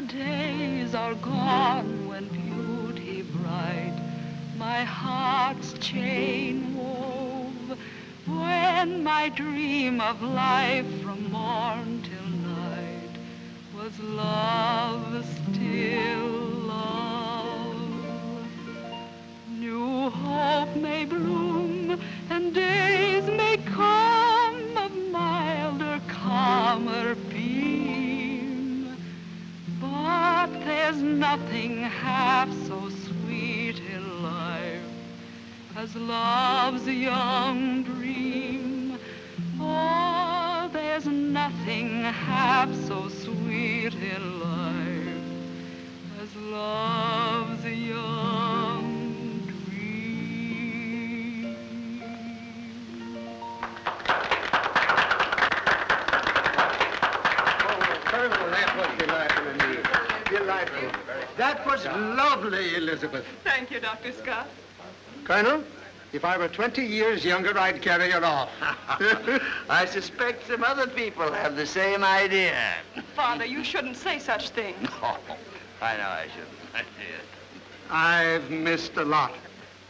the days are gone when beauty bright my heart's chain wove, when my dream of life from morn till night was love, still love. New hope may bloom and days may come of milder, calmer beam, but there's nothing half so sweet in life as love's young dream. Oh, there's nothing half so sweet in life as love's young dream. Oh, Colonel, that was delightful indeed. Delightful. That was lovely, Elizabeth. Thank you, Dr. Scott. Colonel, if I were 20 years younger, I'd carry her off. I suspect some other people have the same idea. Father, you shouldn't say such things. Oh, I know I shouldn't. I've missed a lot.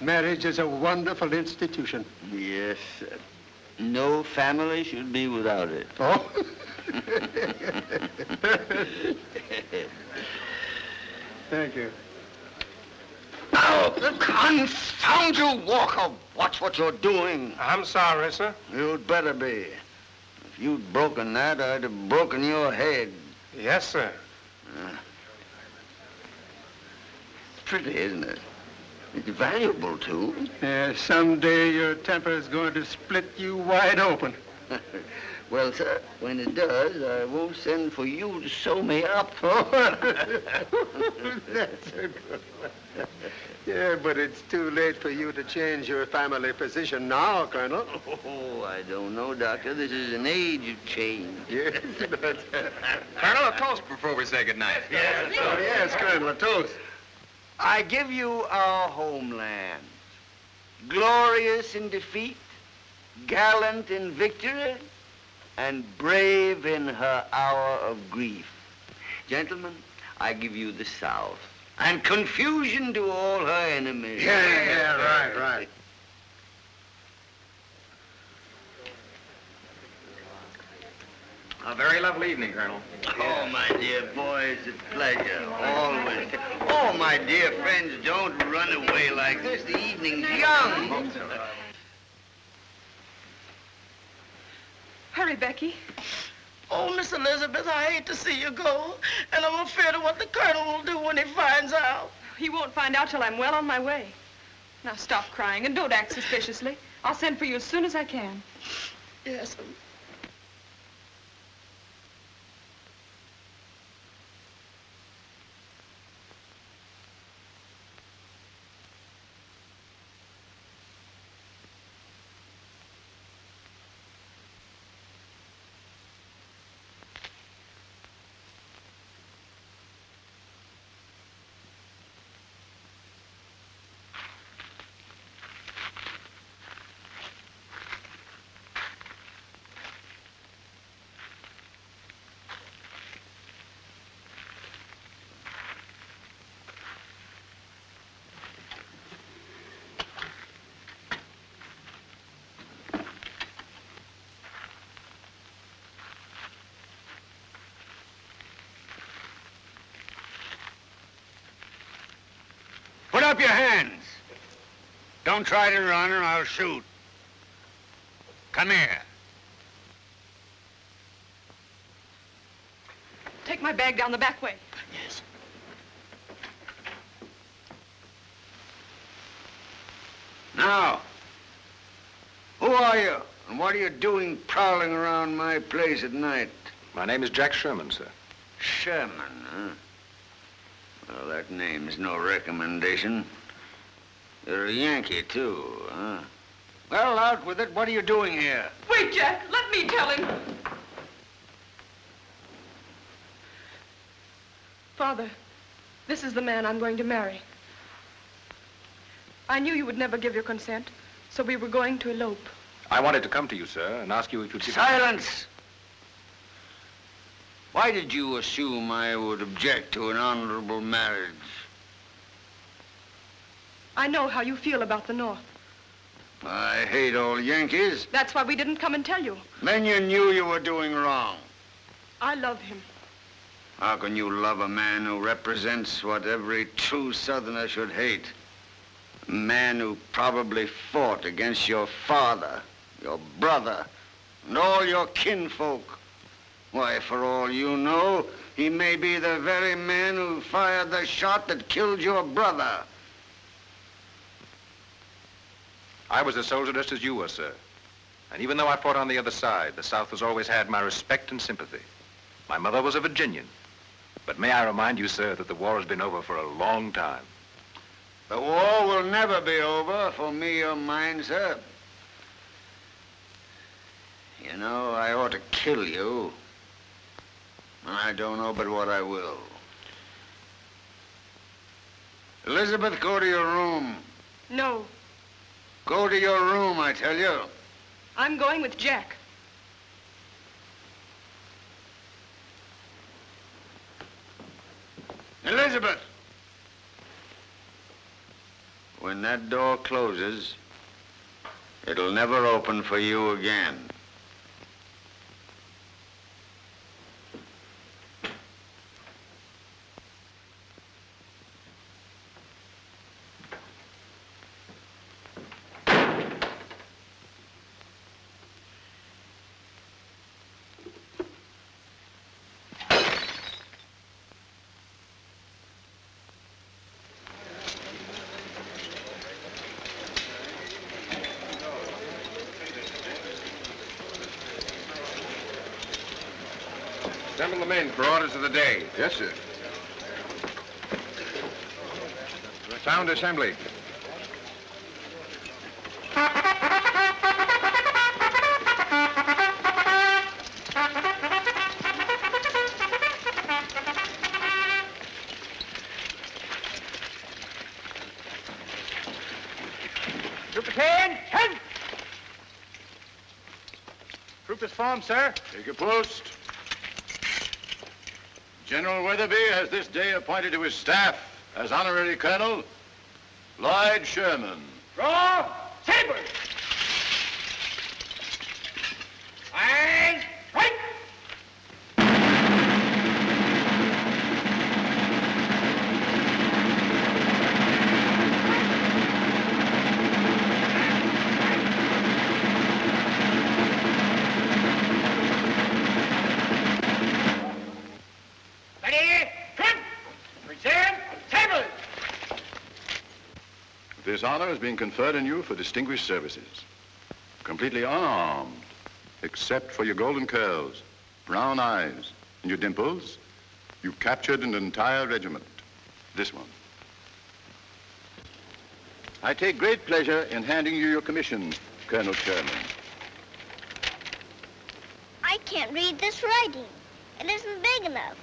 Marriage is a wonderful institution. Yes, sir. No family should be without it. Oh? Thank you. Now, confound you, Walker. Watch what you're doing. I'm sorry, sir. You'd better be. If you'd broken that, I'd have broken your head. Yes, sir. It's pretty, isn't it? It's valuable, too. Someday your temper is going to split you wide open. Well, sir, when it does, I won't send for you to sew me up. That's a good one. Yeah, but it's too late for you to change your family position now, Colonel. Oh, I don't know, Doctor. This is an age of change. Yes, but... Colonel, a toast before we say goodnight. Yes, Oh, yes, Colonel, a toast. I give you our homeland, glorious in defeat, gallant in victory, and brave in her hour of grief. Gentlemen, I give you the South, and confusion to all her enemies. Yeah, right. A very lovely evening, Colonel. Oh, my dear boy, it's a pleasure, always. Oh, my dear friends, don't run away like this. The evening's young. Hurry, Becky. Oh, Miss Elizabeth, I hate to see you go, and I'm afraid of what the Colonel will do when he finds out. He won't find out till I'm well on my way. Now stop crying and don't act suspiciously. I'll send for you as soon as I can. Yes, Put up your hands. Don't try to run or I'll shoot. Come here. Take my bag down the back way. yes. Now, who are you? And what are you doing prowling around my place at night? My name is Jack Sherman, sir. Sherman, huh? Well, that name's no recommendation. You're a Yankee, too, huh? Well, out with it. What are you doing here? Wait, Jack. Let me tell him. Father, this is the man I'm going to marry. I knew you would never give your consent, so we were going to elope. I wanted to come to you, sir, and ask you if you'd give... Silence! Why did you assume I would object to an honorable marriage? I know how you feel about the North. I hate all Yankees. That's why we didn't come and tell you. Then you knew you were doing wrong. I love him. How can you love a man who represents what every true Southerner should hate? A man who probably fought against your father, your brother, and all your kinfolk. Why, for all you know, he may be the very man who fired the shot that killed your brother. I was a soldier just as you were, sir. And even though I fought on the other side, the South has always had my respect and sympathy. My mother was a Virginian. But may I remind you, sir, that the war has been over for a long time. The war will never be over for me or mine, sir. You know, I ought to kill you. I don't know but what I will. Elizabeth, go to your room. No, Go to your room, I tell you. I'm going with Jack. Elizabeth! When that door closes, it'll never open for you again. Assemble the men for orders of the day. Yes, sir. Sound assembly. Troopers, 10! Troopers form, sir. Take your post. General Weatherby has this day appointed to his staff as honorary colonel, Lloyd Sherman. Draw! Sabers! Eyes, right! Ready, front! Present, sabers! This honor is being conferred on you for distinguished services. Completely unarmed, except for your golden curls, brown eyes, and your dimples, you've captured an entire regiment. This one. I take great pleasure in handing you your commission, Colonel Sherman. I can't read this writing. It isn't big enough.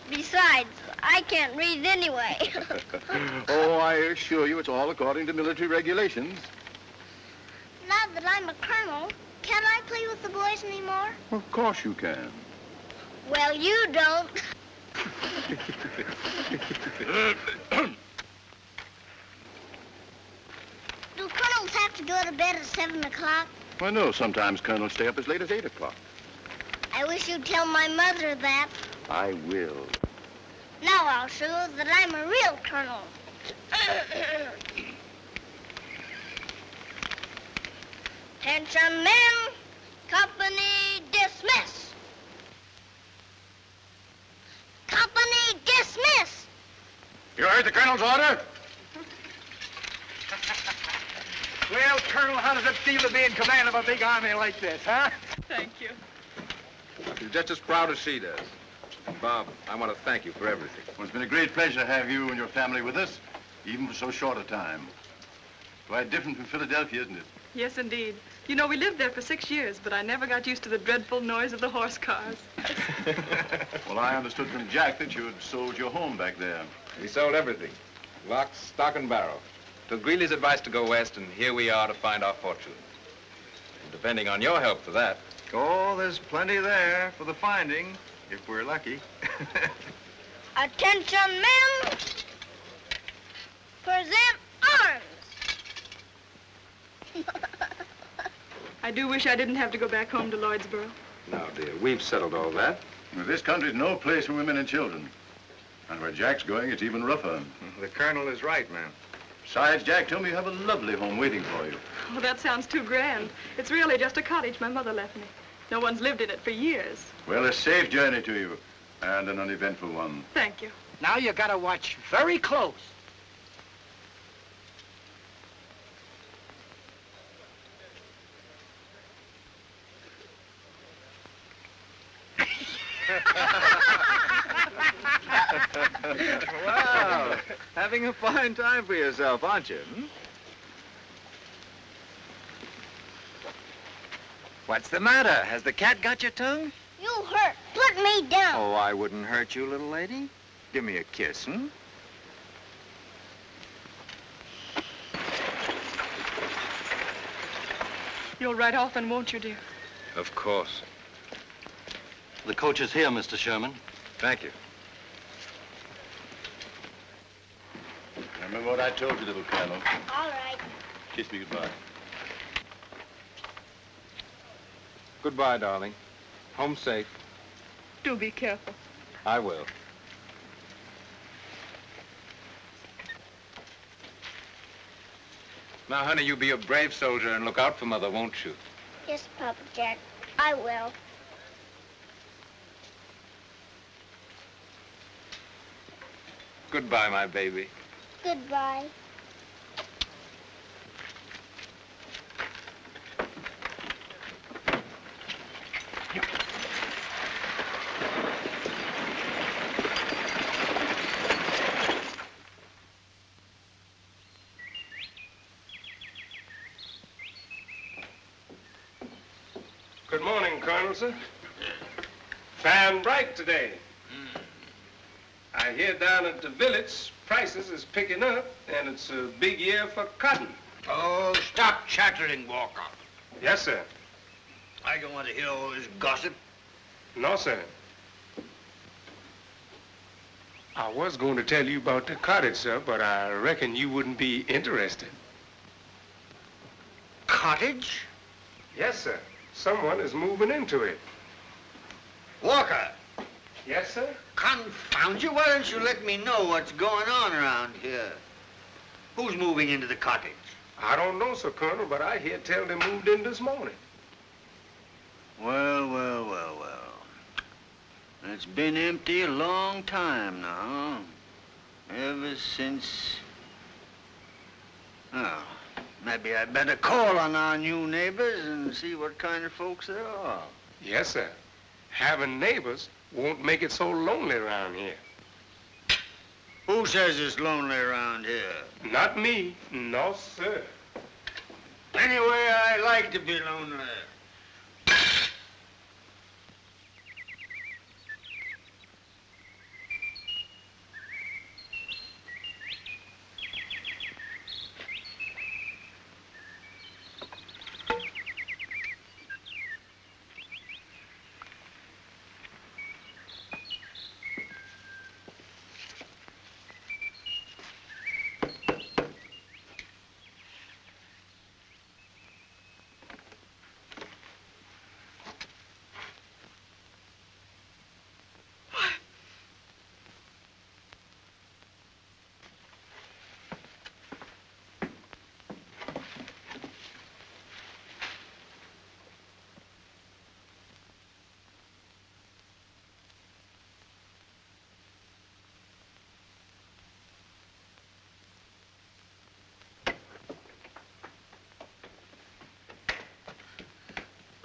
Besides, I can't read anyway. Oh, I assure you it's all according to military regulations. Now that I'm a colonel, can't I play with the boys anymore? Of course you can. Well, you don't. Do colonels have to go to bed at 7 o'clock? Well, no, sometimes colonels stay up as late as 8 o'clock. I wish you'd tell my mother that. I will. Now I'll show her that I'm a real colonel. Attention men, company dismiss. Company dismiss. You heard the colonel's order? Well, Colonel, how does it feel to be in command of a big army like this, huh? Thank you. You're just as proud as she does. Bob, I want to thank you for everything. Well, it's been a great pleasure to have you and your family with us, even for so short a time. Quite different from Philadelphia, isn't it? Yes, indeed. You know, we lived there for 6 years, but I never got used to the dreadful noise of the horse cars. Well, I understood from Jack that you had sold your home back there. We sold everything. Lock, stock, and barrel. Took Greeley's advice to go west, and here we are to find our fortune. And depending on your help for that. Oh, there's plenty there for the finding. If we're lucky. Attention, men! Present arms! I do wish I didn't have to go back home to Lloydsboro. Now, dear, we've settled all that. Well, this country's no place for women and children. And where Jack's going, it's even rougher. The Colonel is right, ma'am. Besides, Jack told me you have a lovely home waiting for you. Oh, that sounds too grand. It's really just a cottage my mother left me. No one's lived in it for years. Well, a safe journey to you, and an uneventful one. Thank you. Now you gotta watch very close. Wow. Having a fine time for yourself, aren't you? Hmm? What's the matter? Has the cat got your tongue? You hurt. Put me down. Oh, I wouldn't hurt you, little lady. Give me a kiss, hmm? You'll ride often, won't you, dear? Of course. The coach is here, Mr. Sherman. Thank you. Remember what I told you, little Colonel. All right. Kiss me goodbye. Goodbye, darling. Home safe. Do be careful. I will. Now, honey, you be a brave soldier and look out for Mother, won't you? Yes, Papa Jack. I will. Goodbye, my baby. Goodbye. Good morning, Colonel, sir. Fine bright today. I hear down at the village, prices is picking up, and it's a big year for cotton. Oh, stop chattering, Walker. Yes, sir. I don't want to hear all this gossip. No, sir. I was going to tell you about the cottage, sir, but I reckon you wouldn't be interested. Cottage? Yes, sir. Someone is moving into it. Walker, Yes, sir? confound you, why don't you let me know what's going on around here? Who's moving into the cottage? I don't know, sir, Colonel, but I hear tell they moved in this morning. Well, well, well, well. It's been empty a long time now. Ever since... Oh, maybe I'd better call on our new neighbors and see what kind of folks they are. Yes, sir. Having neighbors won't make it so lonely around here. Who says it's lonely around here? Not me. No, sir. Anyway, I like to be lonely.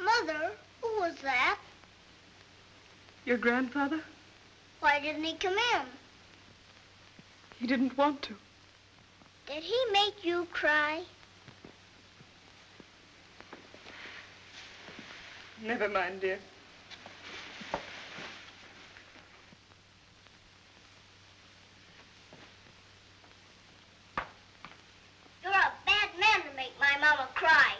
Mother, who was that? Your grandfather? Why didn't he come in? He didn't want to. Did he make you cry? Never mind, dear. You're a bad man to make my mama cry.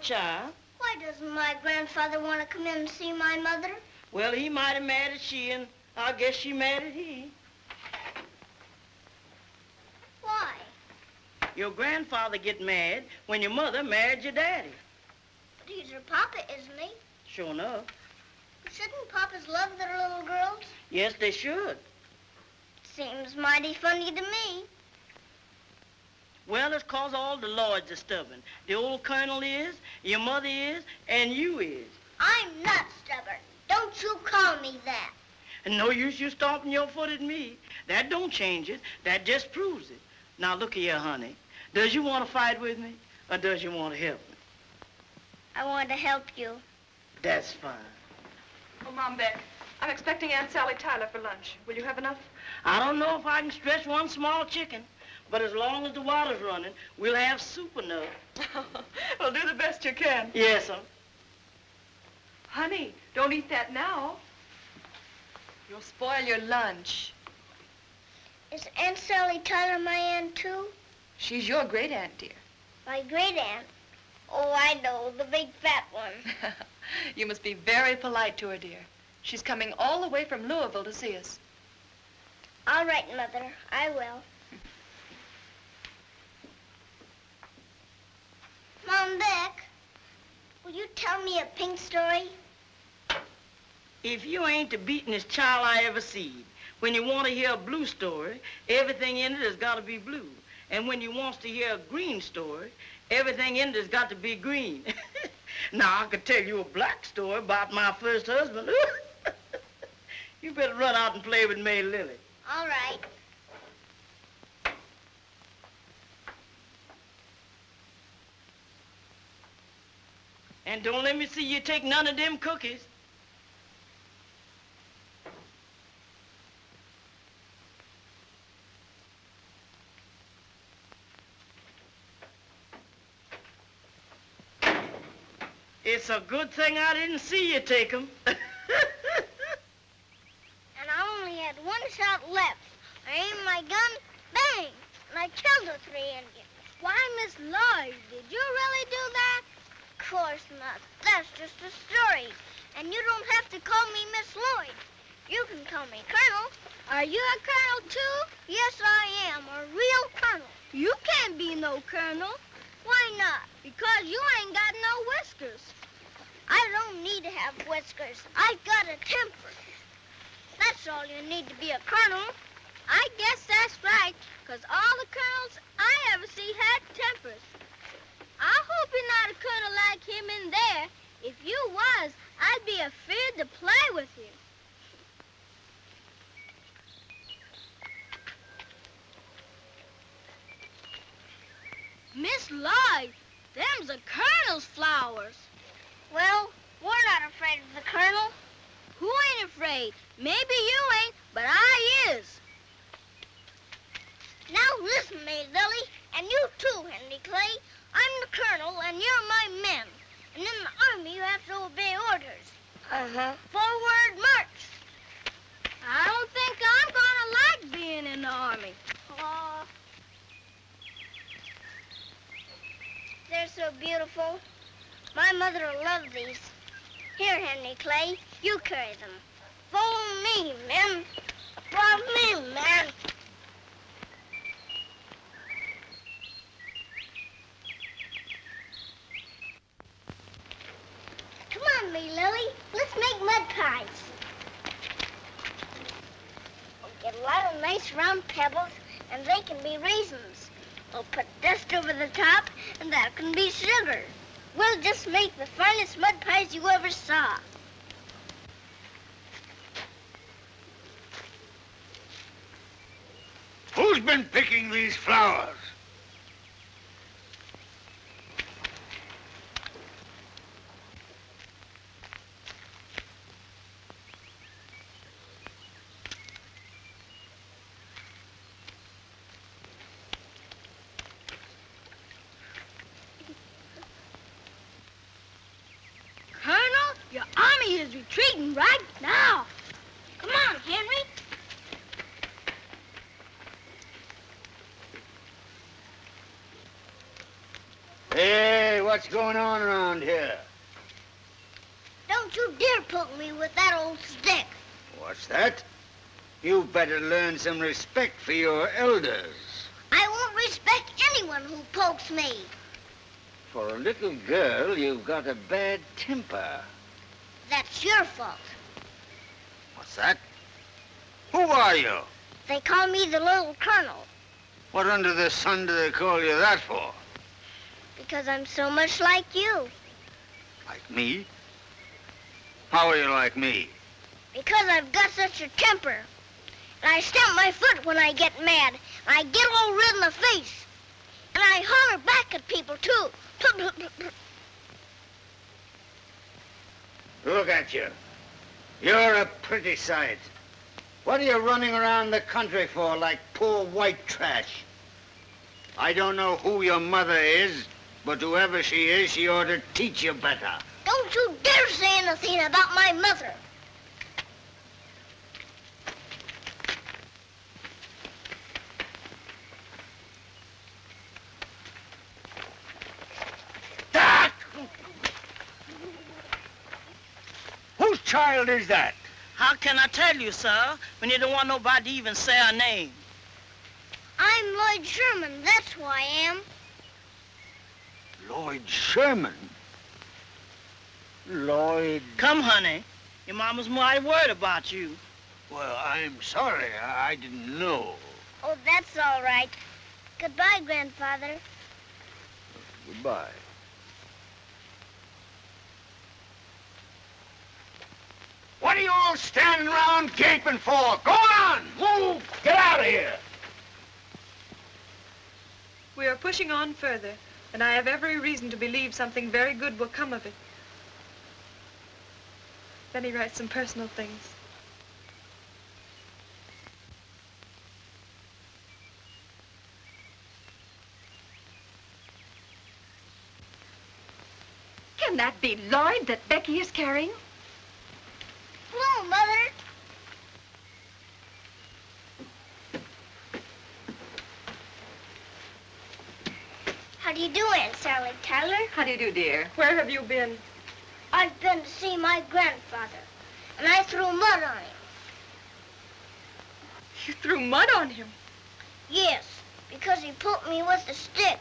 child. Why doesn't my grandfather want to come in and see my mother? Well, he might have mad at she, and I guess she mad at he. Why? Your grandfather get mad when your mother married your daddy. But he's her papa, isn't he? Sure enough. Shouldn't papas love their little girls? Yes, they should. Seems mighty funny to me. Well, it's 'cause all the Lloyds are stubborn. The old colonel is, your mother is, and you is. I'm not stubborn. Don't you call me that. And no use you stomping your foot at me. That don't change it. That just proves it. Now, look here, honey. Does you want to fight with me, or does you want to help me? I want to help you. That's fine. Oh, Mom Beck, I'm expecting Aunt Sally Tyler for lunch. Will you have enough? I don't know if I can stretch one small chicken, but as long as the water's running, we'll have soup enough. Well, do the best you can. Yes, sir. Honey, don't eat that now. You'll spoil your lunch. Is Aunt Sally Tyler my aunt, too? She's your great-aunt, dear. My great-aunt? Oh, I know, the big fat one. You must be very polite to her, dear. She's coming all the way from Louisville to see us. All right, Mother, I will. Mom Beck, will you tell me a pink story? If you ain't the beatin'est child I ever seen, when you want to hear a blue story, everything in it has got to be blue. And when you wants to hear a green story, everything in it has got to be green. Now, I could tell you a black story about my first husband. You better run out and play with May Lily. All right. And don't let me see you take none of them cookies. It's a good thing I didn't see you take them. And I only had one shot left. I aimed my gun, bang, and I killed the 3 Indians. Why, Miss Lloyd, did you really do that? Of course not. That's just a story. And you don't have to call me Miss Lloyd. You can call me Colonel. Are you a colonel, too? Yes, I am, a real colonel. You can't be no colonel. Why not? Because you ain't got no whiskers. I don't need to have whiskers. I've got a temper. That's all you need to be a colonel. I guess that's right, because all the colonels I ever see had tempers. I hope you're not a colonel like him in there. If you was, I'd be afraid to play with you. Miss Lloyd, them's a colonel's flowers. Well, we're not afraid of the colonel. Who ain't afraid? Maybe you ain't, but I is. Now listen, May Lily, and you too, Henry Clay. I'm the colonel, and you're my men. And in the army, you have to obey orders. Uh-huh. Forward march. I don't think I'm gonna like being in the army. Aw. They're so beautiful. My mother will love these. Here, Henry Clay, you carry them. Follow me, men. Follow me, men. Come on, May Lily. Let's make mud pies. We'll get a lot of nice round pebbles, and they can be raisins. We'll put dust over the top, and that can be sugar. We'll just make the finest mud pies you ever saw. Who's been picking these flowers? Colonel, your army is retreating right now. Come on, Henry. Hey, what's going on around here. Don't you dare poke me with that old stick. What's that? You better learn some respect for your elders. I won't respect anyone who pokes me. For a little girl, you've got a bad temper. That's your fault. What's that? Who are you? They call me the Little Colonel What under the sun do they call you that for? because I'm so much like you. Like me? How are you like me? Because I've got such a temper. And I stamp my foot when I get mad. And I get all red in the face. And I holler back at people, too. Look at you. You're a pretty sight. What are you running around the country for like poor white trash? I don't know who your mother is, but whoever she is, she ought to teach you better. Don't you dare say anything about my mother. Whose child is that? How can I tell you, sir, when you don't want nobody to even say her name? I'm Lloyd Sherman, that's who I am. Lloyd Sherman? Lloyd... Come, honey. Your mama's mighty worried about you. Well, I'm sorry. I didn't know. Oh, that's all right. Goodbye, Grandfather. Goodbye. What are you all standing around gaping for? Go on! Move! Get out of here! We are pushing on further, and I have every reason to believe something very good will come of it. Then he writes some personal things. Can that be Lloyd that Becky is carrying? Hello, Mother. How do you do, Aunt Sally Tyler? How do you do, dear? Where have you been? I've been to see my grandfather, and I threw mud on him. You threw mud on him? Yes, because he poked me with a stick.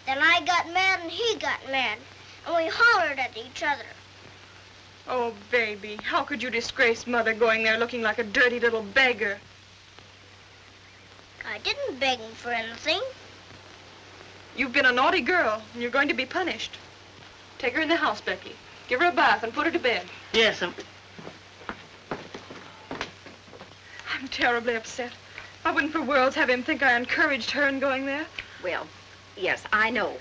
Then I got mad and he got mad, and we hollered at each other. Oh, baby, how could you disgrace Mother going there looking like a dirty little beggar? I didn't beg him for anything. You've been a naughty girl, and you're going to be punished. Take her in the house, Becky. Give her a bath and put her to bed. Yes, I'm terribly upset. I wouldn't for worlds have him think I encouraged her in going there. Well, yes, I know.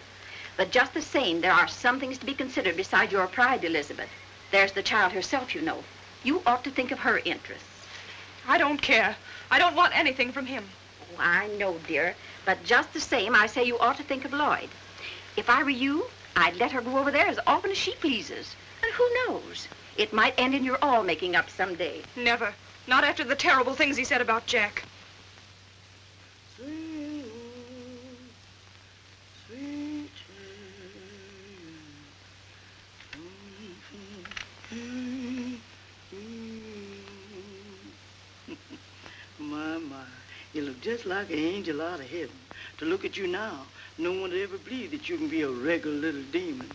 But just the same, there are some things to be considered beside your pride, Elizabeth. There's the child herself, you know. You ought to think of her interests. I don't care. I don't want anything from him. Oh, I know, dear. But just the same, I say you ought to think of Lloyd. If I were you, I'd let her go over there as often as she pleases. And who knows? It might end in your all making up someday. Never. Not after the terrible things he said about Jack. My, you look just like an angel out of heaven. To look at you now, no one would ever believe that you can be a regular little demon.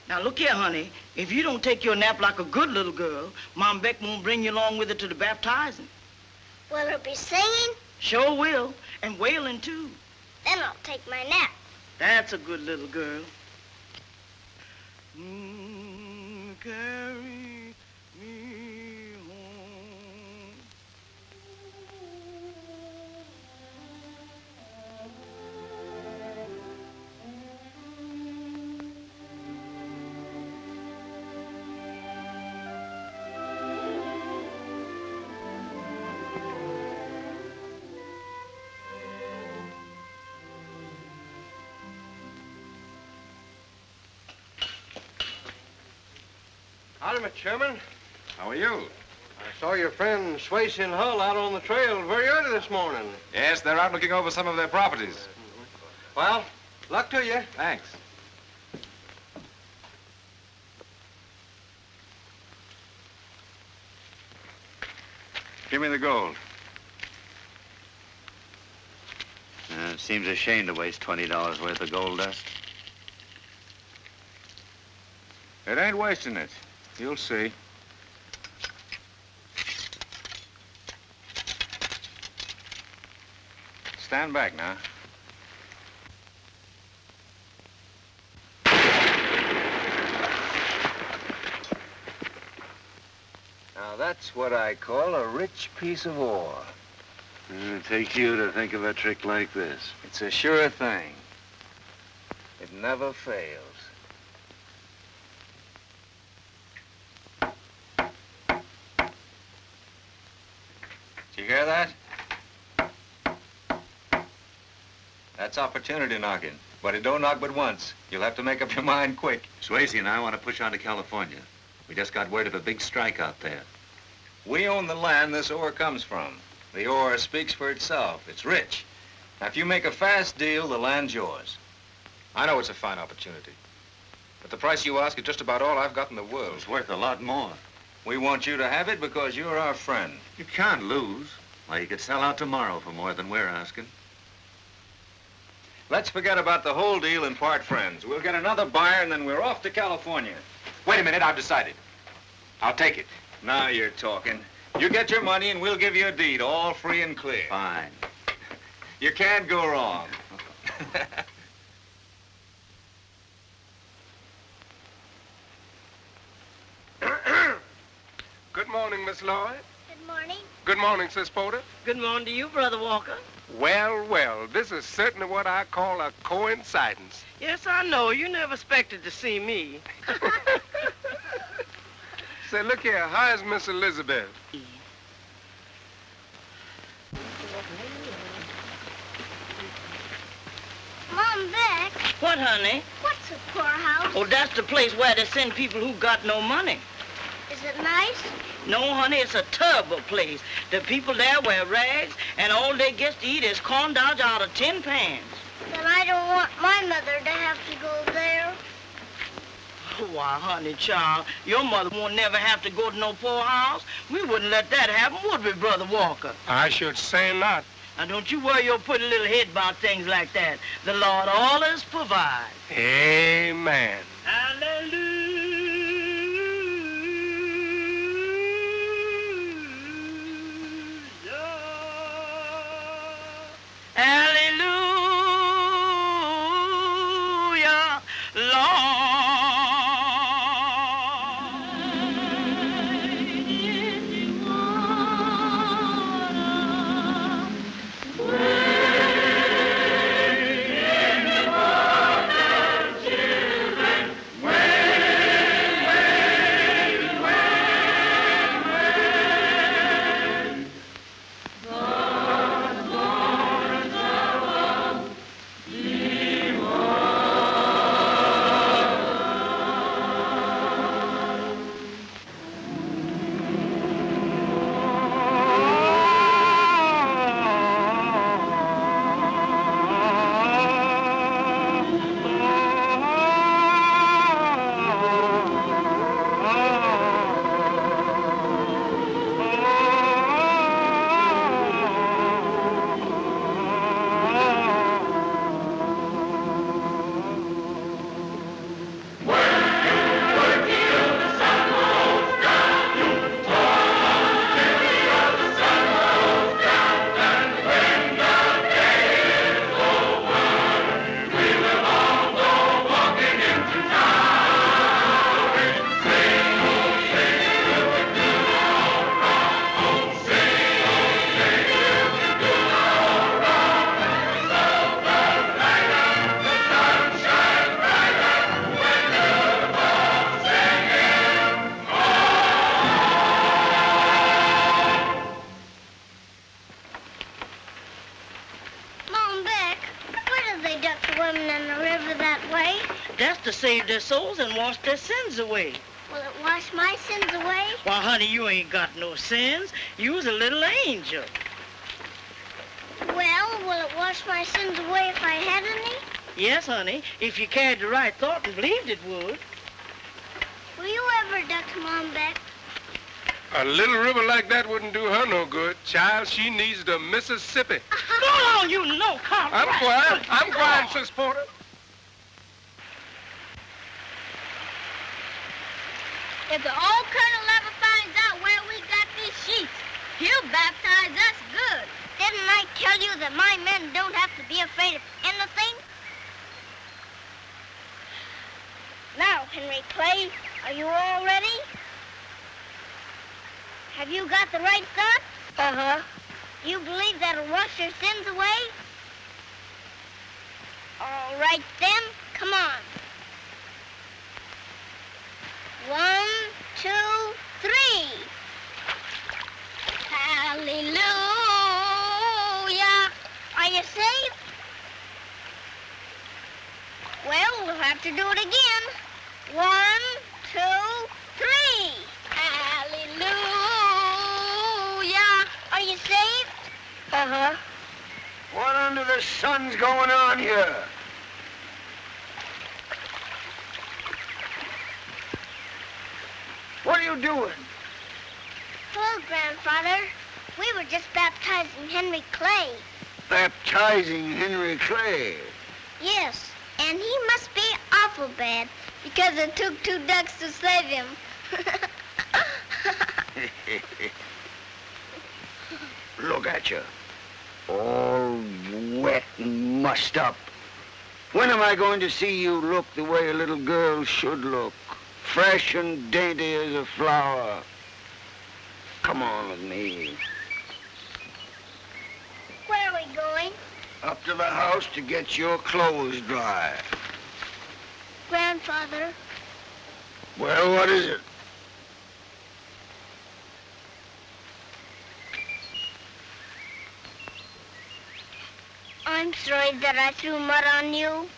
Now, look here, honey. If you don't take your nap like a good little girl, Mom Beck won't bring you along with her to the baptizing. Will her be singing? Sure will. And wailing, too. Then I'll take my nap. That's a good little girl. Carry me home. Howdy, Mr. Sherman. How are you? I'm I saw your friend Swayze and Hull out on the trail very early this morning. Yes, they're out looking over some of their properties. Well, luck to you. Thanks. Give me the gold. It seems a shame to waste $20 worth of gold dust. It ain't wasting it. You'll see. Stand back now. Now, that's what I call a rich piece of ore. It takes you to think of a trick like this. It's a sure thing. It never fails. Did you hear that? That's opportunity knocking. But it don't knock but once. You'll have to make up your mind quick. Swayze and I want to push on to California. We just got word of a big strike out there. We own the land this ore comes from. The ore speaks for itself. It's rich. Now, if you make a fast deal, the land's yours. I know it's a fine opportunity. But the price you ask is just about all I've got in the world. It's worth a lot more. We want you to have it because you're our friend. You can't lose. Why, you could sell out tomorrow for more than we're asking. Let's forget about the whole deal and part friends. We'll get another buyer and then we're off to California. Wait a minute, I've decided. I'll take it. Now you're talking. You get your money and we'll give you a deed, all free and clear. Fine. You can't go wrong. Good morning, Miss Lloyd. Good morning. Good morning, Sis Porter. Good morning to you, Brother Walker. Well, well, this is certainly what I call a coincidence. Yes, I know. You never expected to see me. Say, look here, how's Miss Elizabeth? Mom, Beck, What, honey? what's a poorhouse? Oh, that's the place where they send people who got no money. Is it nice? No, honey, it's a terrible place. The people there wear rags, and all they get to eat is corn dogs out of tin pans. Then I don't want my mother to have to go there. Why, honey, child, your mother won't never have to go to no poorhouse. We wouldn't let that happen, would we, Brother Walker? I should say not. Now, don't you worry your pretty little head about things like that. The Lord always provides. Amen. Hallelujah, Lord. women in the river that way? That's to save their souls and wash their sins away. Will it wash my sins away? Well, honey, you ain't got no sins. You was a little angel. Well, will it wash my sins away if I had any? Yes, honey, if you carried the right thought and believed it would. Will you ever duck Mom back? A little river like that wouldn't do her no good. Child, she needs the Mississippi. Go on, you know, Carl. I'm quiet, Sis Porter. If the old colonel ever finds out where we got these sheets, he'll baptize us good. Didn't I tell you that my men don't have to be afraid of anything? Now, Henry Clay, are you all ready? Have you got the right thought? Uh-huh. You believe that'll wash your sins away? All right, then. Come on. 1, 2, 3. Hallelujah. Are you saved? Well, we'll have to do it again. 1, 2, 3. Hallelujah. Are you saved? Uh-huh. What under the sun's going on here? What are you doing? Hello, Grandfather. We were just baptizing Henry Clay. Baptizing Henry Clay. Yes, and he must be awful bad because it took 2 ducks to save him. Look at you. All wet and mussed up. When am I going to see you look the way a little girl should look? Fresh and dainty as a flower. Come on with me. Where are we going? Up to the house to get your clothes dry. Grandfather, Well, what is it? I'm sorry that I threw mud on you.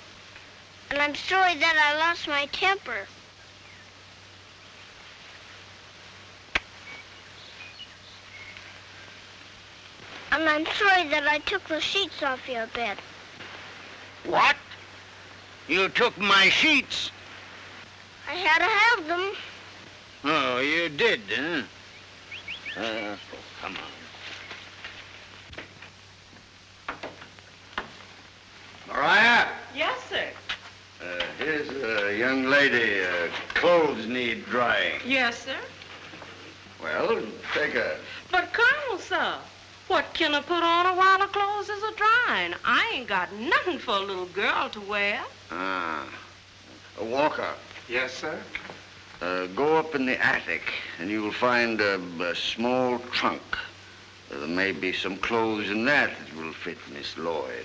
And I'm sorry that I lost my temper. And I'm sorry that I took the sheets off your bed. What? You took my sheets? I had to have them. Oh, you did, huh? Come on. Mariah, Yes, sir. here's a young lady. Clothes need drying. Yes, sir. Well, take her. But, Colonel, sir, what can I put on while the clothes is a-drying? I ain't got nothing for a little girl to wear. Walker. Yes, sir. Go up in the attic, and you'll find a small trunk. There may be some clothes in that will fit Miss Lloyd.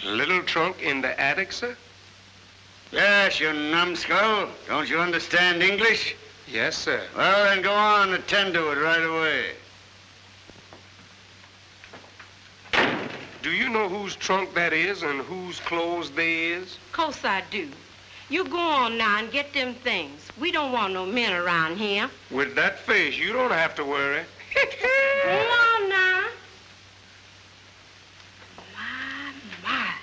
A little trunk in the attic, sir? Yes, you numbskull. Don't you understand English? Yes, sir. Well, then go on and attend to it right away. Do you know whose trunk that is and whose clothes they is? Course I do. You go on now and get them things. We don't want no men around here. With that face, you don't have to worry. Go on now. My.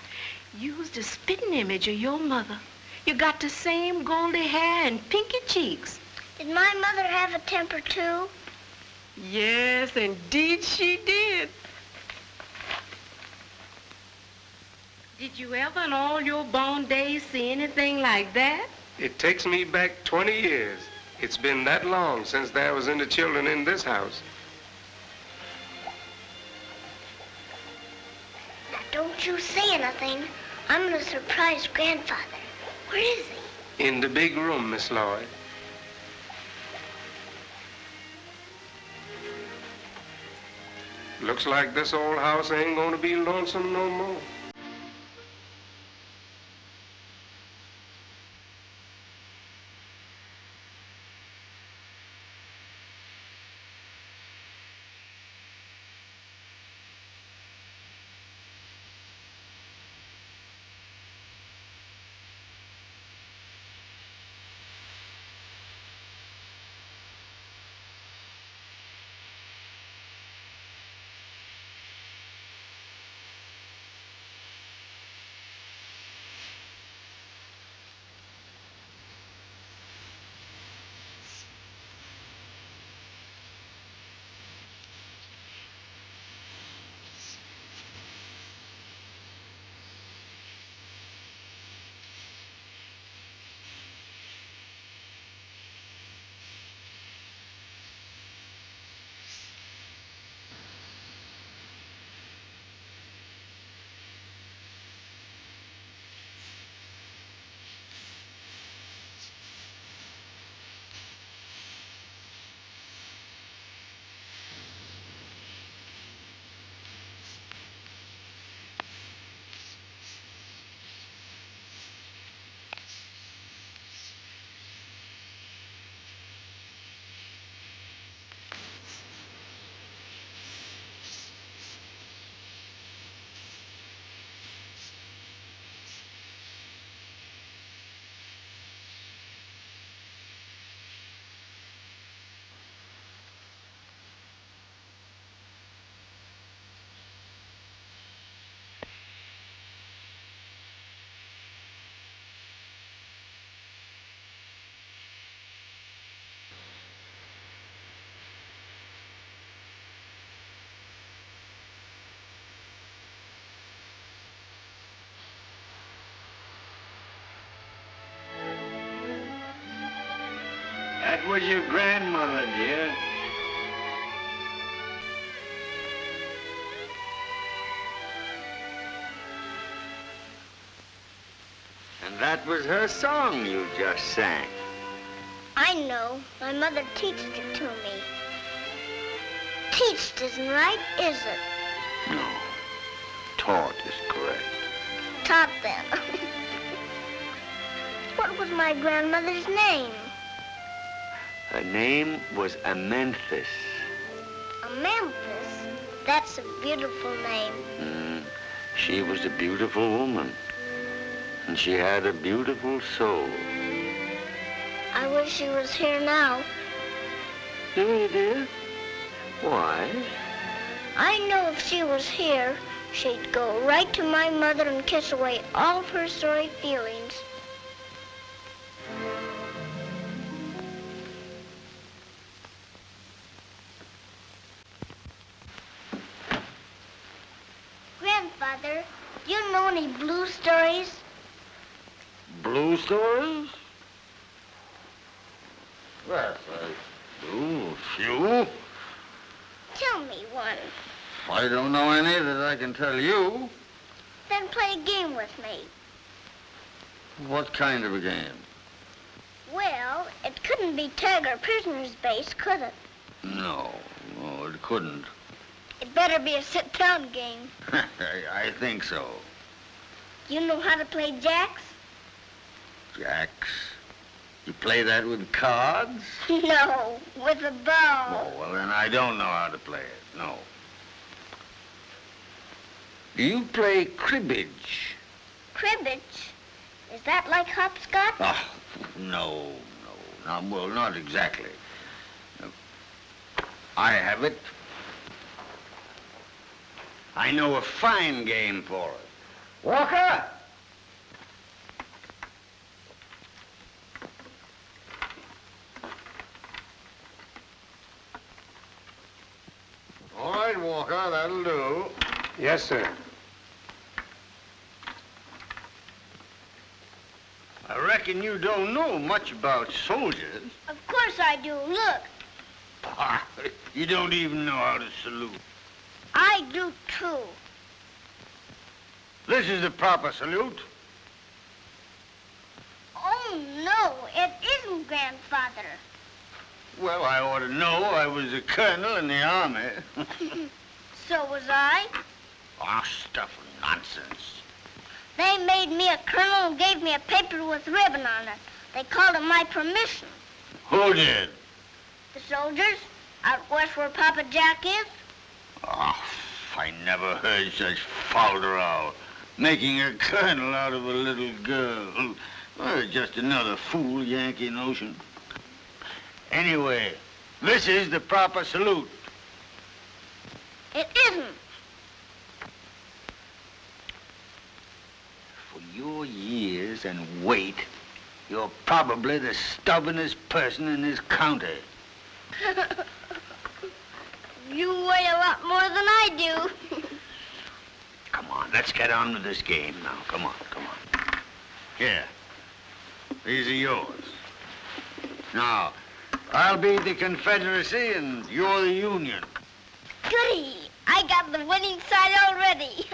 You's the spitting image of your mother. You got the same goldy hair and pinky cheeks. Did my mother have a temper, too? Yes, indeed she did. Did you ever in all your born days see anything like that? It takes me back 20 years. It's been that long since there was any children in this house. Now, don't you say anything. I'm going to surprise Grandfather. Where is he? In the big room, Miss Lloyd. Looks like this old house ain't gonna be lonesome no more. was your grandmother, dear. And that was her song you just sang. I know. My mother teached it to me. Teached isn't right, is it? No. Taught is correct. Taught then. What was my grandmother's name? Her name was Amenthis. Memphis. That's a beautiful name. She was a beautiful woman. And she had a beautiful soul. I wish she was here now. Do you, dear? Why? I know if she was here, she'd go right to my mother and kiss away all of her sorry feelings. Grandfather, do you know any blue stories? Blue stories? Well, a few. Tell me one. I don't know any that I can tell you. Then play a game with me. What kind of a game? Well, it couldn't be tag or prisoner's base, could it? No, it couldn't. It better be a sit-down game. I think so. You know how to play jacks? Jacks? You play that with cards? No, with a ball. Oh, well, then I don't know how to play it, no. Do you play cribbage? Cribbage? Is that like hopscotch? Oh, no. Well, not exactly. I have it. I know a fine game for it. Walker! All right, Walker, that'll do. Yes, sir. I reckon you don't know much about soldiers. Of course I do. Look. You don't even know how to salute. I do, too. This is the proper salute. Oh, no, it isn't, Grandfather. Well, I ought to know. I was a colonel in the army. So was I. Oh, stuff and nonsense. They made me a colonel and gave me a paper with ribbon on it. They called it my permission. Who did? The soldiers out west where Papa Jack is. Oh, I never heard such falderall. Making a colonel out of a little girl. Well, just another fool Yankee notion. Anyway, this is the proper salute. It isn't. For your years and weight, you're probably the stubbornest person in this county. You weigh a lot more than I do. Come on, let's get on with this game now. Come on. Here. These are yours. Now, I'll be the Confederacy and you're the Union. Goody! I got the winning side already.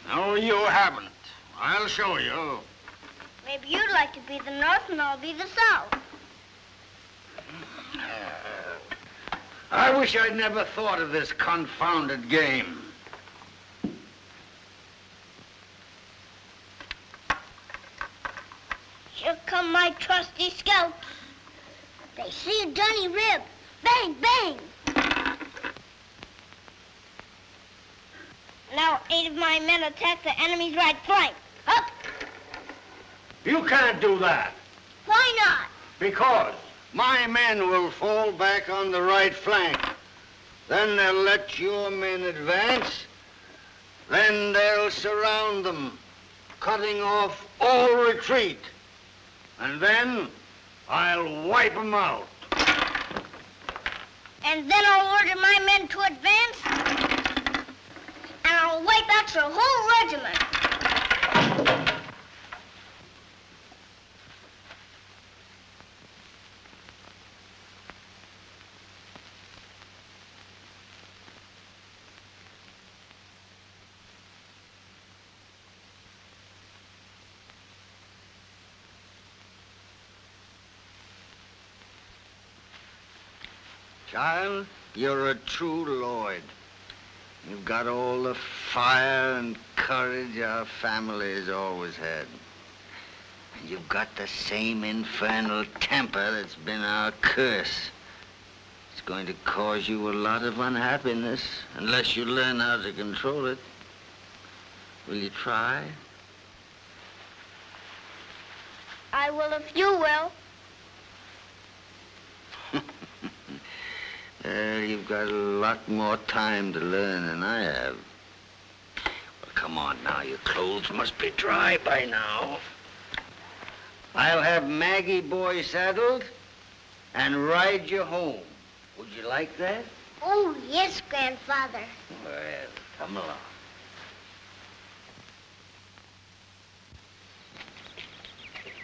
No, you haven't. I'll show you. Maybe you'd like to be the North and I'll be the South. I wish I'd never thought of this confounded game. Here come my trusty scouts. They see a Johnny Rib. Bang, bang. Now 8 of my men attack the enemy's right flank. Up! You can't do that. Why not? Because my men will fall back on the right flank. Then they'll let your men advance. Then they'll surround them, cutting off all retreat. And then I'll wipe them out. And then I'll order my men to advance. And I'll wipe out your whole regiment. Child, you're a true Lloyd. You've got all the fire and courage our family has always had. And you've got the same infernal temper that's been our curse. It's going to cause you a lot of unhappiness unless you learn how to control it. Will you try? I will if you will. You've got a lot more time to learn than I have. Well, come on now. Your clothes must be dry by now. I'll have Maggie boy saddled and ride you home. Would you like that? Oh, yes, Grandfather. Well, come along.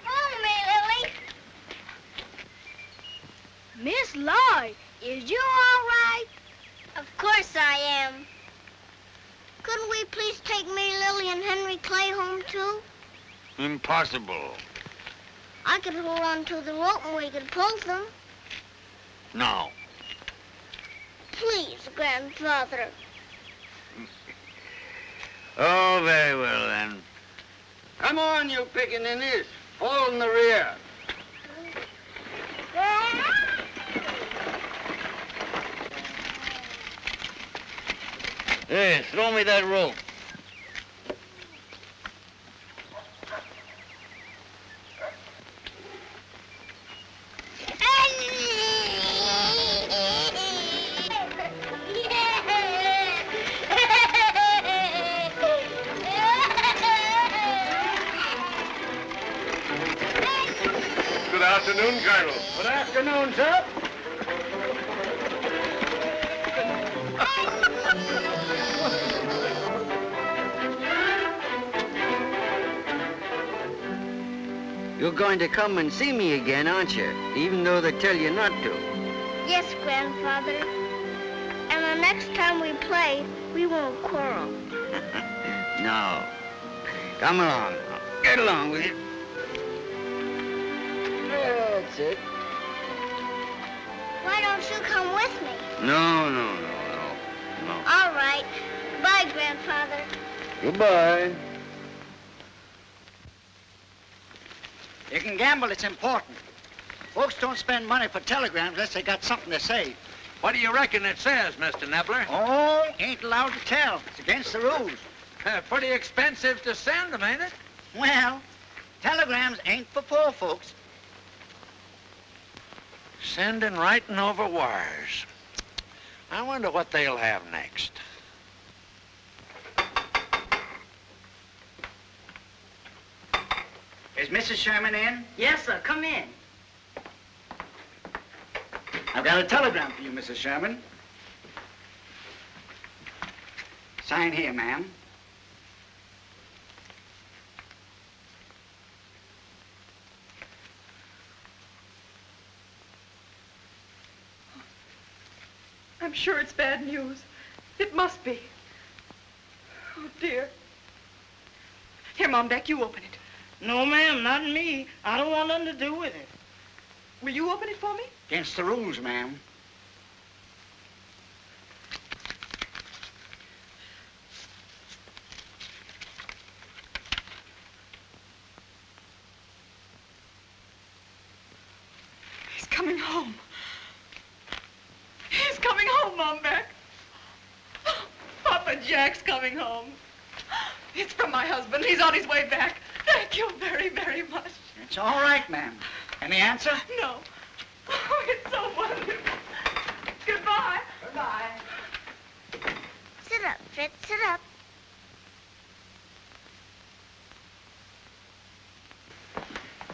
Home, Lily. Miss Lloyd, is you all right? Of course I am. Couldn't we please take May Lily and Henry Clay home, too? Impossible. I could hold on to the rope and we could pull them. No. Please, Grandfather. Oh, very well, then. Come on, you pickaninnies. Fall in the rear. Hey, throw me that rope. Good afternoon, Colonel. Good afternoon, sir. You're going to come and see me again, aren't you? Even though they tell you not to. Yes, Grandfather. And the next time we play, we won't quarrel. No. Come along. Get along with you. That's it. Why don't you come with me? No. All right. Bye, Grandfather. Goodbye. You can gamble, it's important. Folks don't spend money for telegrams unless they got something to say. What do you reckon it says, Mr. Nibbler? Oh, ain't allowed to tell. It's against the rules. Pretty expensive to send them, ain't it? Well, telegrams ain't for poor folks. Sending writing over wires. I wonder what they'll have next. Is Mrs. Sherman in? Yes, sir. Come in. I've got a telegram for you, Mrs. Sherman. Sign here, ma'am. I'm sure it's bad news. It must be. Oh, dear. Here, Mom, Beck, you open it. No, ma'am, not me. I don't want nothing to do with it. Will you open it for me? Against the rules, ma'am. He's coming home. He's coming home, Mom Beck. Papa Jack's coming home. It's from my husband. He's on his way back. Thank you very, very much. It's all right, ma'am. Any answer? No. Oh, it's so wonderful. Goodbye. Goodbye. Sit up, Fritz. Sit up.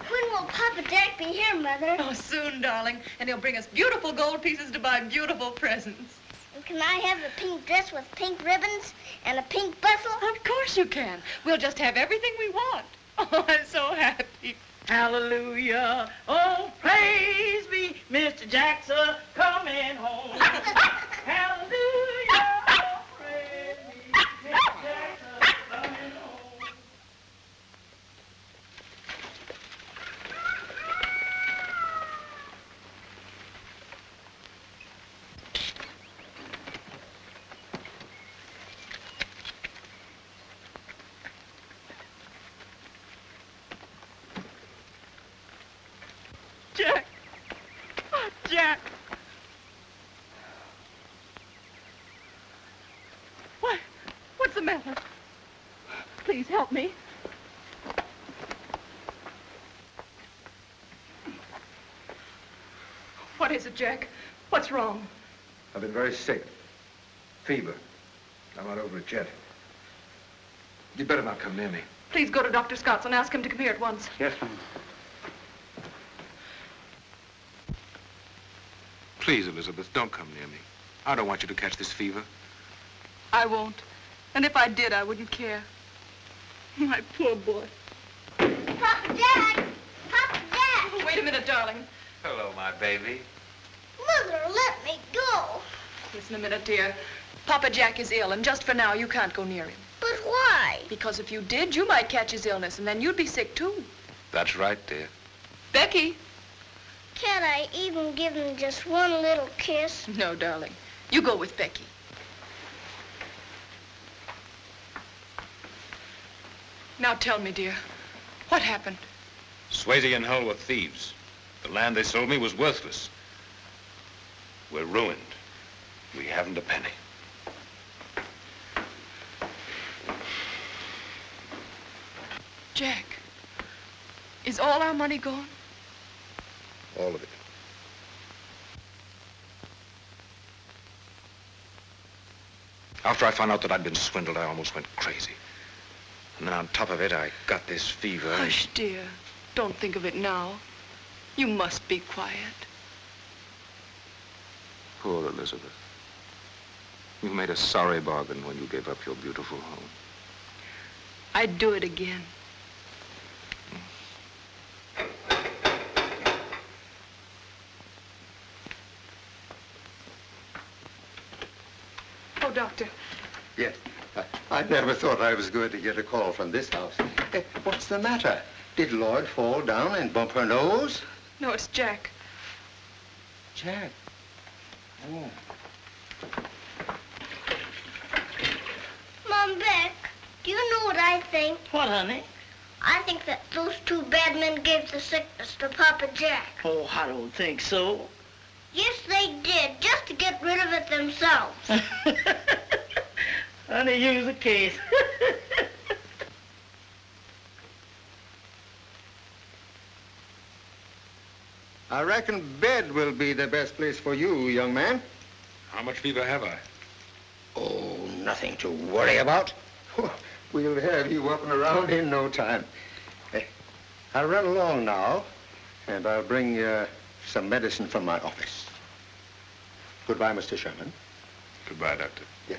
When will Papa Jack be here, Mother? Oh, soon, darling. And he'll bring us beautiful gold pieces to buy beautiful presents. And can I have a pink dress with pink ribbons and a pink bustle? Of course you can. We'll just have everything we want. Oh, I'm so happy. Hallelujah. Oh, praise be Mr. Jackson coming home. Hallelujah. Oh, praise be Mr. Jackson coming home. the matter? Please help me. What is it, Jack? What's wrong? I've been very sick. Fever. I'm not over it yet. You'd better not come near me. Please go to Dr. Scott's and ask him to come here at once. Yes, ma'am. Please, Elizabeth, don't come near me. I don't want you to catch this fever. I won't. And if I did, I wouldn't care. My poor boy. Papa Jack! Papa Jack! Oh, wait a minute, darling. Hello, my baby. Mother, let me go. Listen a minute, dear. Papa Jack is ill, and just for now, you can't go near him. But why? Because if you did, you might catch his illness, and then you'd be sick, too. That's right, dear. Becky. Can't I even give him just one little kiss? No, darling. You go with Becky. Now tell me, dear, what happened? Swayze and Hull were thieves. The land they sold me was worthless. We're ruined. We haven't a penny. Jack, is all our money gone? All of it. After I found out that I'd been swindled, I almost went crazy. And then on top of it, I got this fever. Hush, dear. Don't think of it now. You must be quiet. Poor Elizabeth. You made a sorry bargain when you gave up your beautiful home. I'd do it again. Oh, Doctor. Yes. I never thought I was going to get a call from this house. What's the matter? Did Lloyd fall down and bump her nose? No, it's Jack. Jack? Oh. Mom, Beck, do you know what I think? What, honey? I think that those two bad men gave the sickness to Papa Jack. Oh, I don't think so. Yes, they did, just to get rid of it themselves. Honey, use the case. I reckon bed will be the best place for you, young man. How much fever have I? Oh, nothing to worry about. We'll have you up and around in no time. I'll run along now, and I'll bring some medicine from my office. Goodbye, Mr. Sherman. Goodbye, Doctor. Yeah.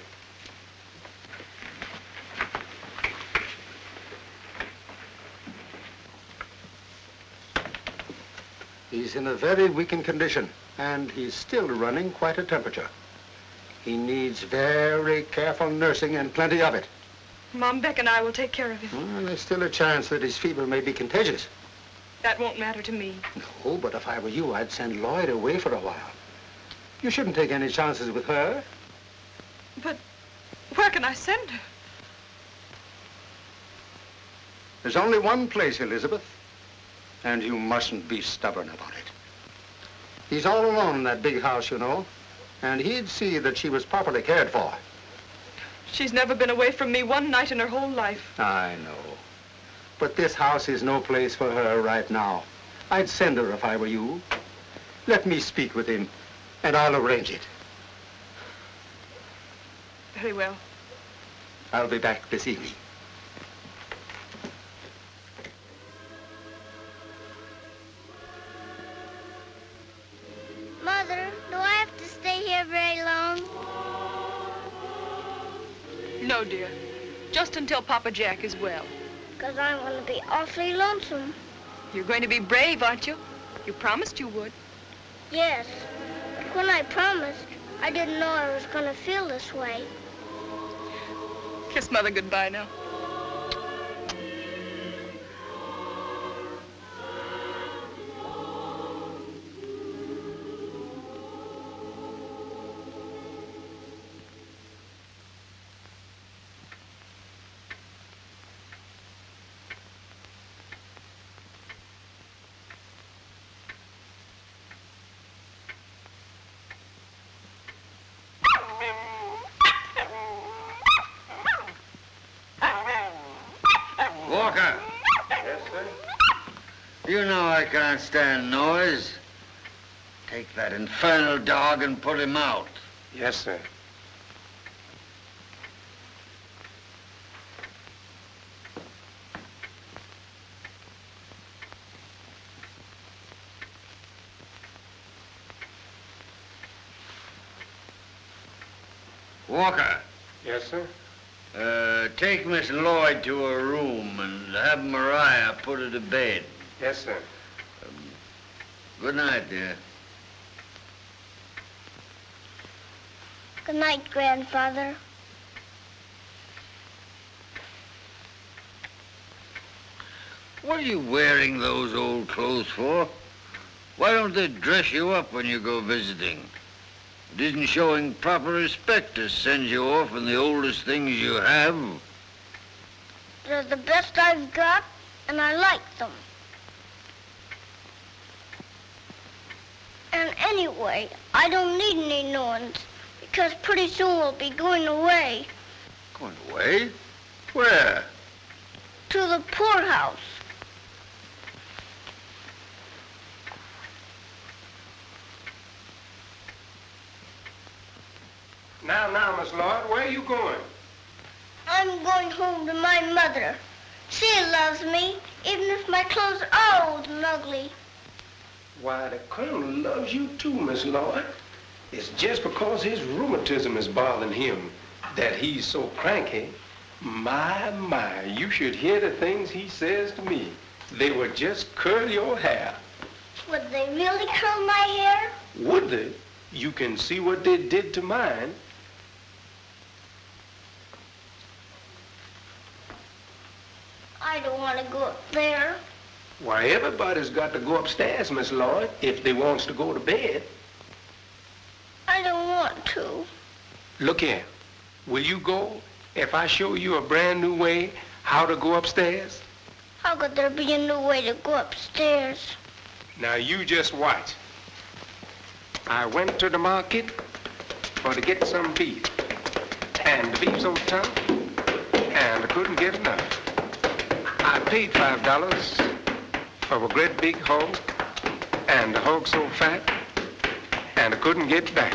He's in a very weakened condition, and he's still running quite a temperature. He needs very careful nursing and plenty of it. Mom, Beck, and I will take care of him. Well, there's still a chance that his fever may be contagious. That won't matter to me. No, but if I were you, I'd send Lloyd away for a while. You shouldn't take any chances with her. But where can I send her? There's only one place, Elizabeth, and you mustn't be stubborn about it. He's all alone in that big house, you know, and he'd see that she was properly cared for. She's never been away from me one night in her whole life. I know. But this house is no place for her right now. I'd send her if I were you. Let me speak with him, and I'll arrange it. Very well. I'll be back this evening. Mother, do I have to stay here very long? No, dear. Just until Papa Jack is well. Because I'm going to be awfully lonesome. You're going to be brave, aren't you? You promised you would. Yes. But when I promised, I didn't know I was going to feel this way. Kiss Mother goodbye now. You know I can't stand noise. Take that infernal dog and put him out. Yes, sir. Walker. Yes, sir. Take Miss Lloyd to her room and have Mariah put her to bed. Yes, sir. Good night, dear. Good night, Grandfather. What are you wearing those old clothes for? Why don't they dress you up when you go visiting? It isn't showing proper respect to send you off in the oldest things you have. They're the best I've got, and I like them. And anyway, I don't need any new ones, because pretty soon we'll be going away. Going away? Where? To the poorhouse. Now, Miss Lloyd, where are you going? I'm going home to my mother. She loves me, even if my clothes are old and ugly. Why, the Colonel loves you too, Miss Lloyd. It's just because his rheumatism is bothering him that he's so cranky. My, you should hear the things he says to me. They would just curl your hair. Would they really curl my hair? Would they? You can see what they did to mine. I don't want to go up there. Why, everybody's got to go upstairs, Miss Lloyd, if they wants to go to bed. I don't want to. Look here. Will you go if I show you a brand new way how to go upstairs? How could there be a new way to go upstairs? Now, you just watch. I went to the market to get some beef. And the beef's so tough, and I couldn't get enough. I paid $5 for a great big hog, and the hog so fat, and I couldn't get back.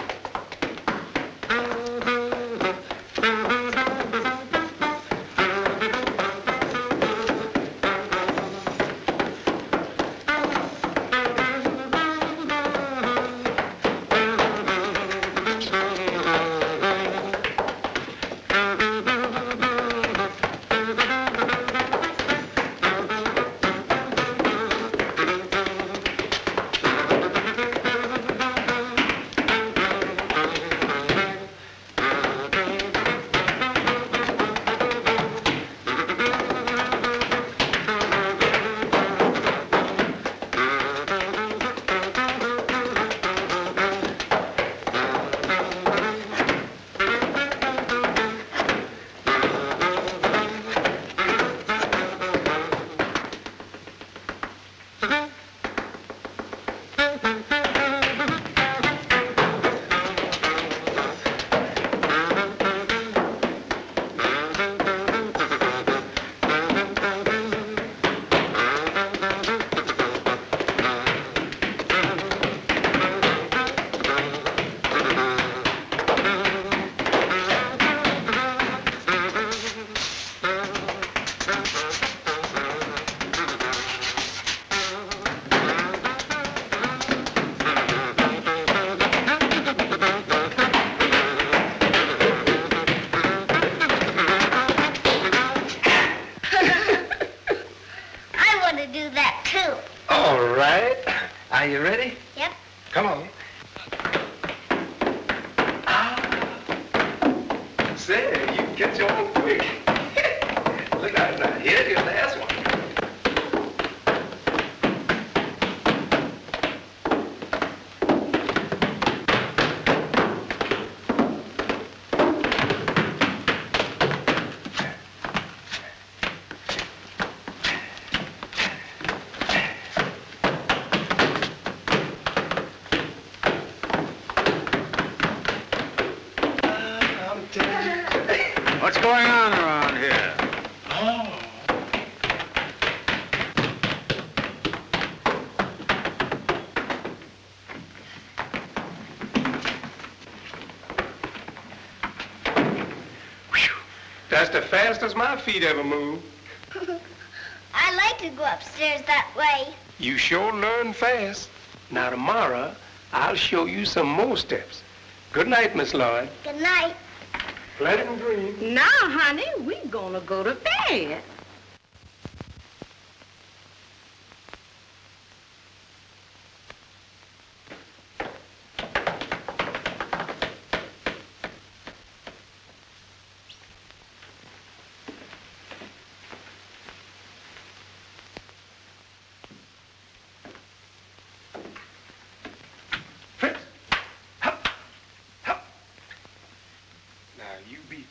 Are you ready? Yep. Come on. Say, you get your own quick. Look out now. Here's your last one. What's going on around here? That's the fastest my feet ever moved. I like to go upstairs that way. You sure learn fast. Now tomorrow, I'll show you some more steps. Good night, Miss Lloyd. Good night. Pleasant dreams. Now, honey, we're gonna go to bed.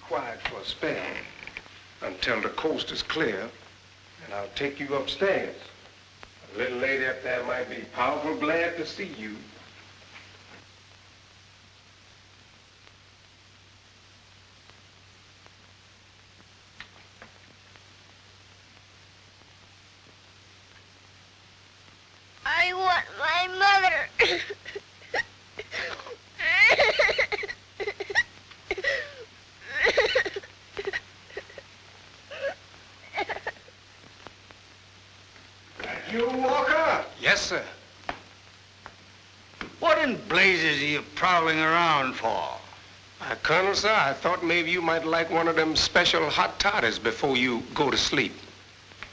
Quiet for a spell until the coast is clear, and I'll take you upstairs. A little lady up there might be powerful glad to see you. I want my mother. You, Walker? Yes, sir. What in blazes are you prowling around for? Colonel, sir, I thought maybe you might like one of them special hot toddies before you go to sleep.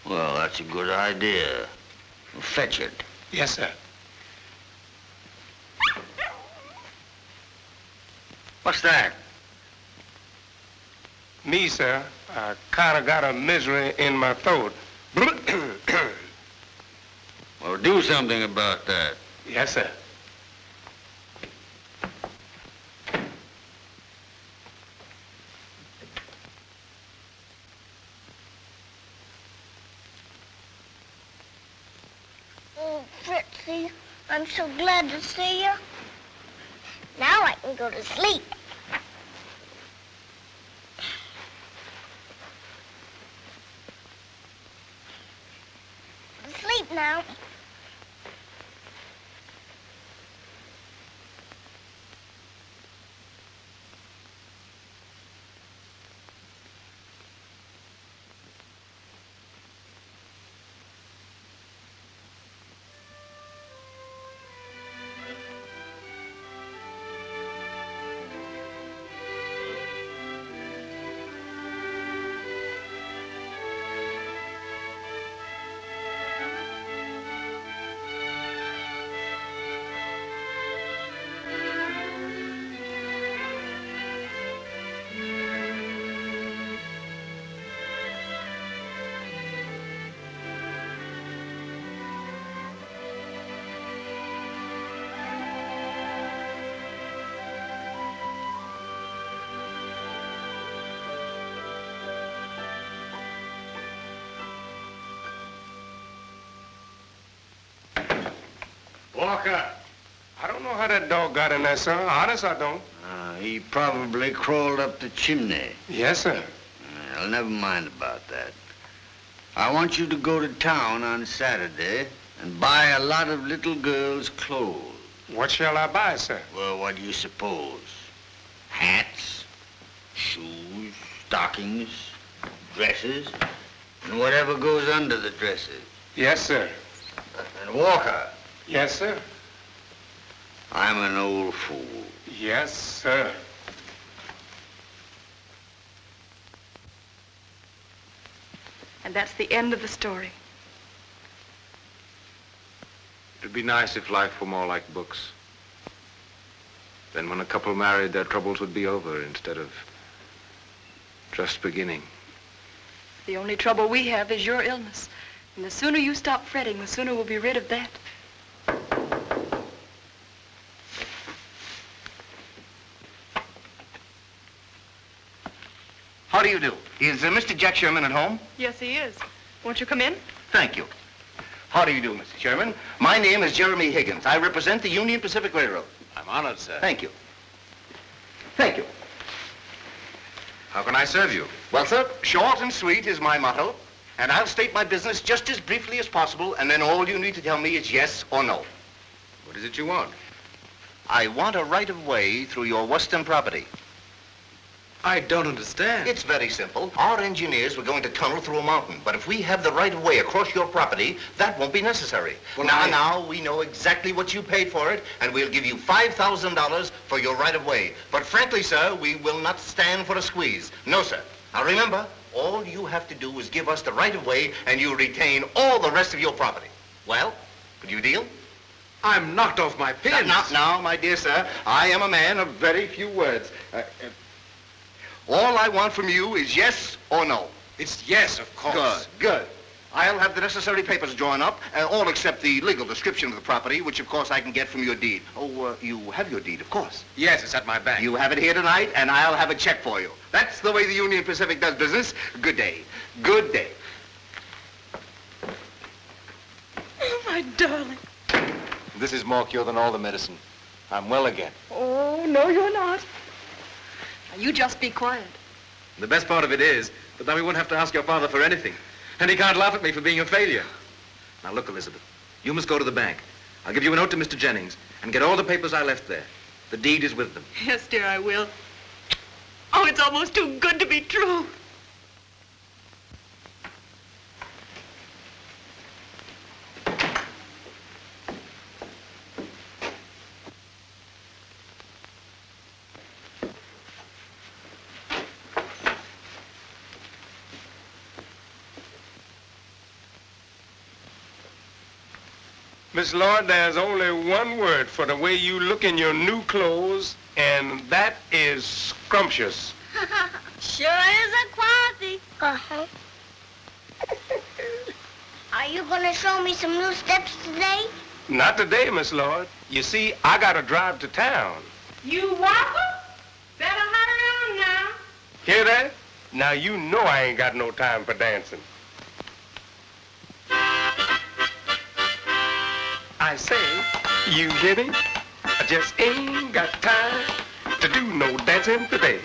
Well, that's a good idea. Fetch it. Yes, sir. What's that? Me, sir. I kind of got a misery in my throat. Well, do something about that. Yes, sir. Oh, Fritzy, I'm so glad to see you. Now I can go to sleep. Sleep now. Walker. I don't know how that dog got in there, sir. Honest, I don't. He probably crawled up the chimney. Yes, sir. Well, never mind about that. I want you to go to town on Saturday and buy a lot of little girls' clothes. What shall I buy, sir? Well, what do you suppose? Hats, shoes, stockings, dresses, and whatever goes under the dresses. Yes, sir. And Walker. Yes, sir. I'm an old fool. Yes, sir. And that's the end of the story. It'd be nice if life were more like books. Then when a couple married, their troubles would be over instead of just beginning. The only trouble we have is your illness. And the sooner you stop fretting, the sooner we'll be rid of that. How do you do? Is Mr. Jack Sherman at home? Yes, he is. Won't you come in? Thank you. How do you do, Mr. Sherman? My name is Jeremy Higgins. I represent the Union Pacific Railroad. I'm honored, sir. Thank you. Thank you. How can I serve you? Well, sir, short and sweet is my motto, and I'll state my business just as briefly as possible, and then all you need to tell me is yes or no. What is it you want? I want a right-of-way through your western property. I don't understand. It's very simple. Our engineers were going to tunnel through a mountain, but if we have the right of way across your property, that won't be necessary. Well, now, we know exactly what you paid for it, and we'll give you $5,000 for your right of way. But frankly, sir, we will not stand for a squeeze. No, sir. Now remember, all you have to do is give us the right of way, and you retain all the rest of your property. Well, could you deal? I'm knocked off my pins. Now, my dear sir, I am a man of very few words. All I want from you is yes or no. It's yes, of course. Good. I'll have the necessary papers drawn up, all except the legal description of the property, which, of course, I can get from your deed. Oh, you have your deed, of course. Yes, it's at my bank. You have it here tonight, and I'll have a check for you. That's the way the Union Pacific does business. Good day. Good day. Oh, my darling. This is more cure than all the medicine. I'm well again. Oh, no, you're not. Now, you just be quiet. The best part of it is that then we won't have to ask your father for anything. And he can't laugh at me for being a failure. Now, look, Elizabeth, you must go to the bank. I'll give you a note to Mr. Jennings and get all the papers I left there. The deed is with them. Yes, dear, I will. Oh, it's almost too good to be true. Miss Lloyd, there's only one word for the way you look in your new clothes, and that is scrumptious. Sure is a quality. Uh-huh. Are you going to show me some new steps today? Not today, Miss Lloyd. You see, I got to drive to town. You wobble? Better hurry on now. Hear that? Now you know I ain't got no time for dancing. I say, you hear me? I just ain't got time to do no dancing today.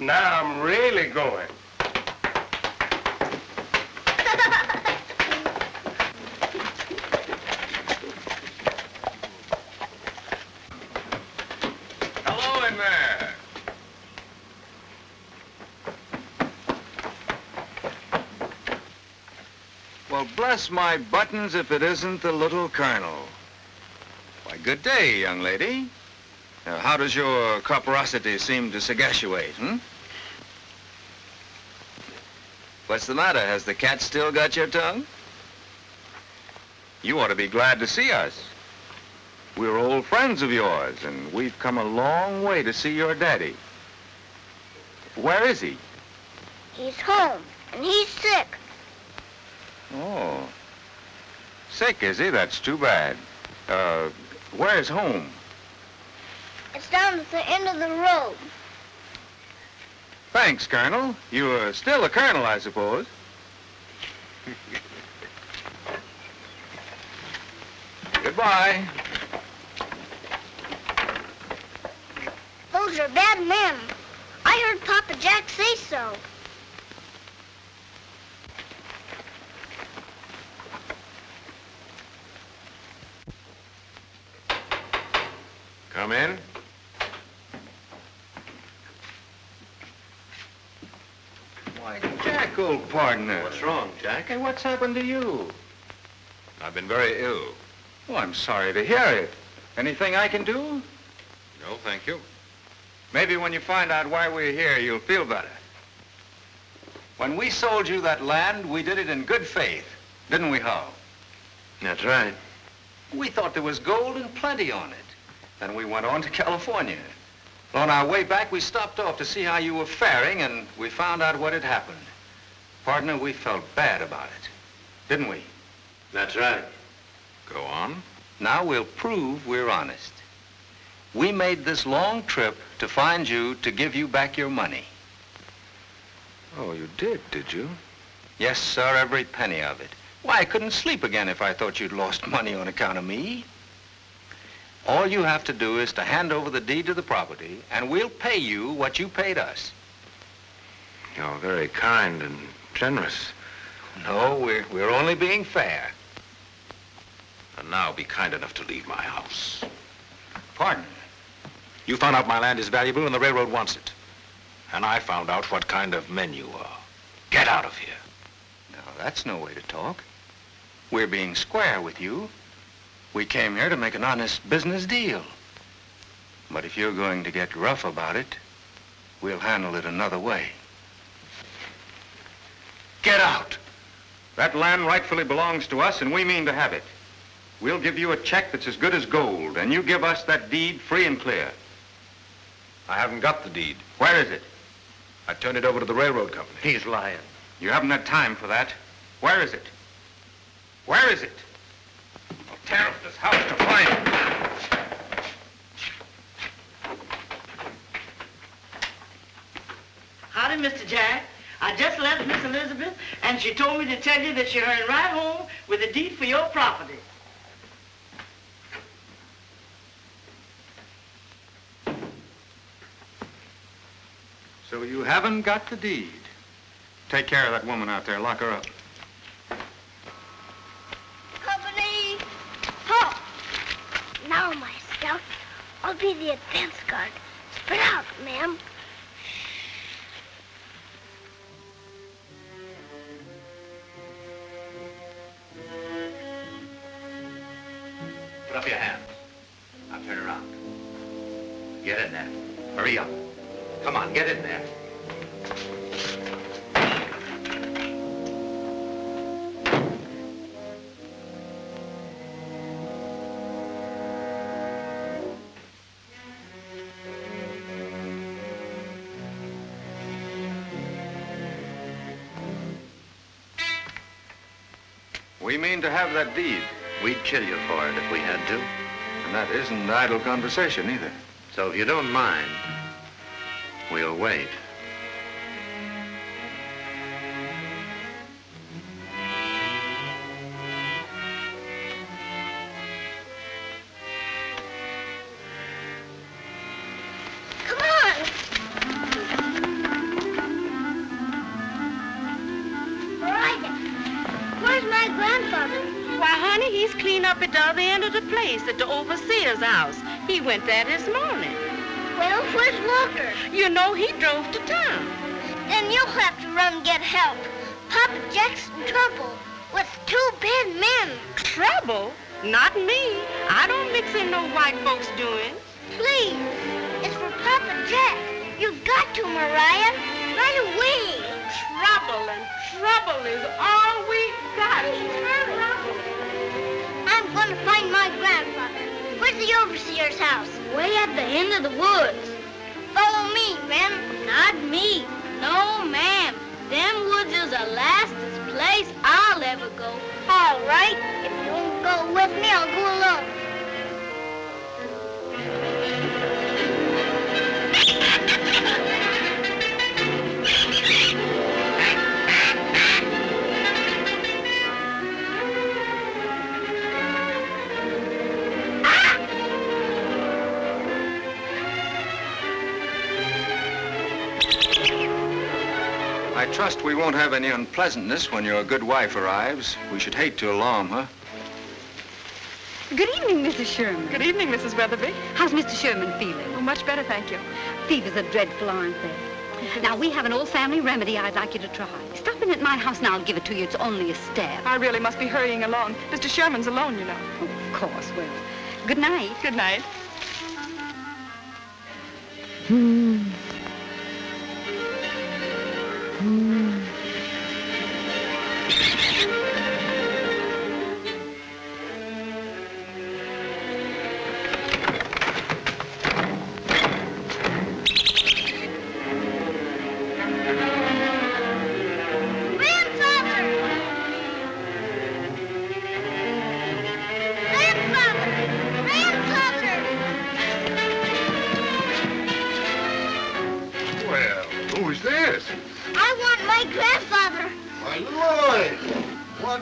Now I'm really going. Hello in there. Well, bless my buttons if it isn't the little colonel. Why, good day, young lady. How does your corporosity seem to sagaciate, What's the matter? Has the cat still got your tongue? You ought to be glad to see us. We're old friends of yours, and we've come a long way to see your daddy. Where is he? He's home, and he's sick. Oh. Sick, is he? That's too bad. Where's home? It's down at the end of the road. Thanks, Colonel. You're still a colonel, I suppose. Bye. Those are bad men. I heard Papa Jack say so. Come in. Why, Jack, old partner. What's wrong, Jack? Hey, what's happened to you? I've been very ill. Oh, I'm sorry to hear it. Anything I can do? No, thank you. Maybe when you find out why we're here, you'll feel better. When we sold you that land, we did it in good faith, didn't we, Hal? That's right. We thought there was gold and plenty on it. Then we went on to California. On our way back, we stopped off to see how you were faring, and we found out what had happened. Partner, we felt bad about it, didn't we? That's right. Go on. Now we'll prove we're honest. We made this long trip to find you to give you back your money. Oh, you did you? Yes, sir, every penny of it. Why, I couldn't sleep again if I thought you'd lost money on account of me. All you have to do is to hand over the deed to the property, and we'll pay you what you paid us. You're very kind and generous. No, we're only being fair. And now be kind enough to leave my house. Pardon? You found out my land is valuable and the railroad wants it. And I found out what kind of men you are. Get out of here. Now, that's no way to talk. We're being square with you. We came here to make an honest business deal. But if you're going to get rough about it, we'll handle it another way. Get out! That land rightfully belongs to us, and we mean to have it. We'll give you a check that's as good as gold, and you give us that deed free and clear. I haven't got the deed. Where is it? I turned it over to the railroad company. He's lying. You haven't had time for that. Where is it? Where is it? I'll tear up this house to find it. Howdy, Mr. Jack. I just left Miss Elizabeth, and she told me to tell you that you're hurrying right home with a deed for your property. So you haven't got the deed. Take care of that woman out there. Lock her up. Company! Halt! Now, my scout, I'll be the advance guard. Spread out, ma'am. Put up your hands. Now turn around. Get in there. Hurry up. Come on, get in there. We mean to have that deed. We'd kill you for it if we had to. And that isn't idle conversation either. So if you don't mind, we'll wait. Come on! Veronica, where's my grandfather? Why, honey, he's clean up at the other end of the place, at the overseer's house. He went there this morning. Well, where's Walter? You know, he drove to town. Then you'll have to run and get help. Papa Jack's in trouble with two bad men. Trouble? Not me. I don't mix in no white folks' doings. Please, it's for Papa Jack. You've got to, Mariah. Right away. Trouble and trouble is all we got. I'm going to find my grandfather. Where's the overseer's house? Way at the end of the woods. Follow me, men. Not me. No, ma'am. Them woods is the lastest place I'll ever go. All right. If you won't go with me, I'll go alone. I trust we won't have any unpleasantness when your good wife arrives. We should hate to alarm her. Good evening, Mrs. Sherman. Good evening, Mrs. Weatherby. How's Mr. Sherman feeling? Oh, much better, thank you. Fevers are dreadful, aren't they? Now, we have an old family remedy I'd like you to try. Stop in at my house and I'll give it to you. It's only a stab. I really must be hurrying along. Mr. Sherman's alone, you know. Oh, of course. Well, good night. Good night.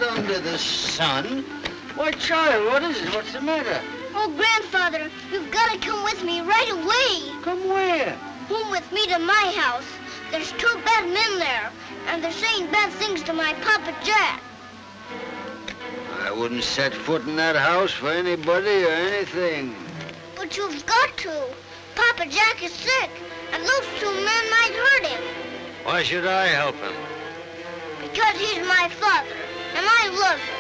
Under the sun? Why, child, what is it? What's the matter? Oh, Grandfather, you've got to come with me right away. Come where? Home with me to my house. There's 2 bad men there, and they're saying bad things to my Papa Jack. I wouldn't set foot in that house for anybody or anything. But you've got to. Papa Jack is sick, and those 2 men might hurt him. Why should I help him? Because he's my father. And I love him.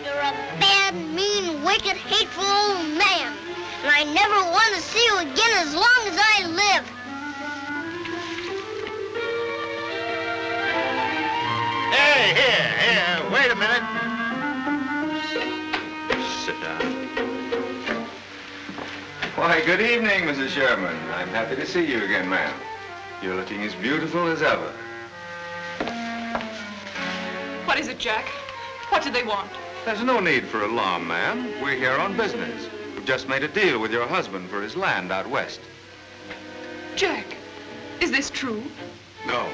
You're a bad, mean, wicked, hateful old man. And I never want to see you again as long as I live. Hey, here, wait a minute. Sit down. Why, good evening, Mrs. Sherman. I'm happy to see you again, ma'am. You're looking as beautiful as ever. What is it, Jack? What do they want? There's no need for alarm, ma'am. We're here on business. We've just made a deal with your husband for his land out west. Jack, is this true? No.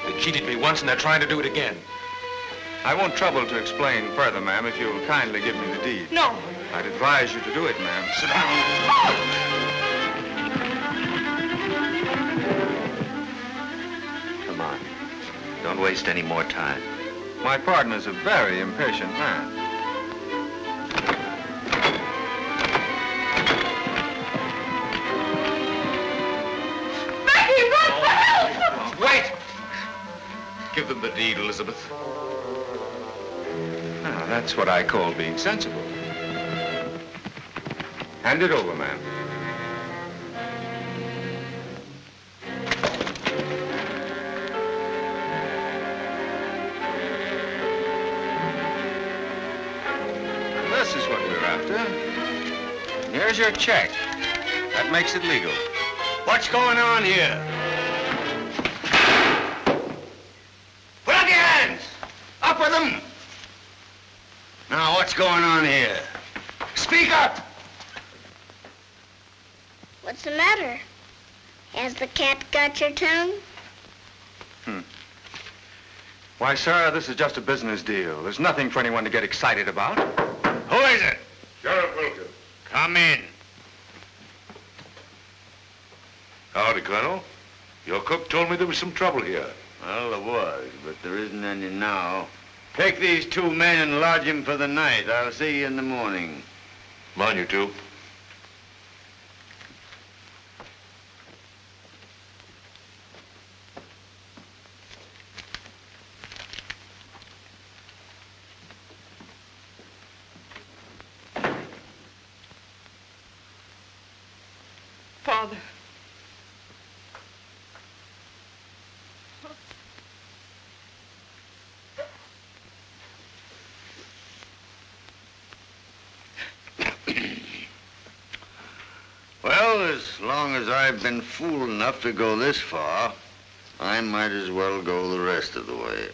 They cheated me once and they're trying to do it again. I won't trouble to explain further, ma'am, if you'll kindly give me the deed. No. I'd advise you to do it, ma'am. Sit down. Come on. Don't waste any more time. My partner's a very impatient man. Becky, run for help! Wait! Give them the deed, Elizabeth. Now, that's what I call being sensible. Hand it over, ma'am. This is what we're after. Here's your check. That makes it legal. What's going on here? Put up your hands! Up with them! Now, what's going on here? Speak up! What's the matter? Has the cat got your tongue? Why, sir, this is just a business deal. There's nothing for anyone to get excited about. Who is it? Sheriff Wilkins. Come in. Howdy, Colonel. Your cook told me there was some trouble here. Well, there was, but there isn't any now. Take these 2 men and lodge them for the night. I'll see you in the morning. Come on, you two. Father. Well, as long as I've been fool enough to go this far, I might as well go the rest of the way.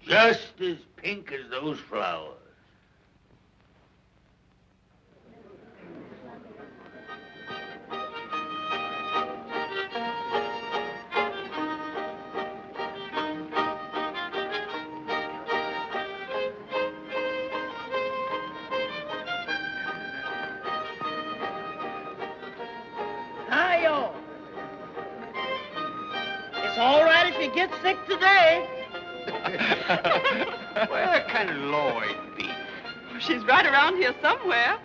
Yes, just as pink as those flowers. get sick today. Where can Lloyd be? She's right around here somewhere.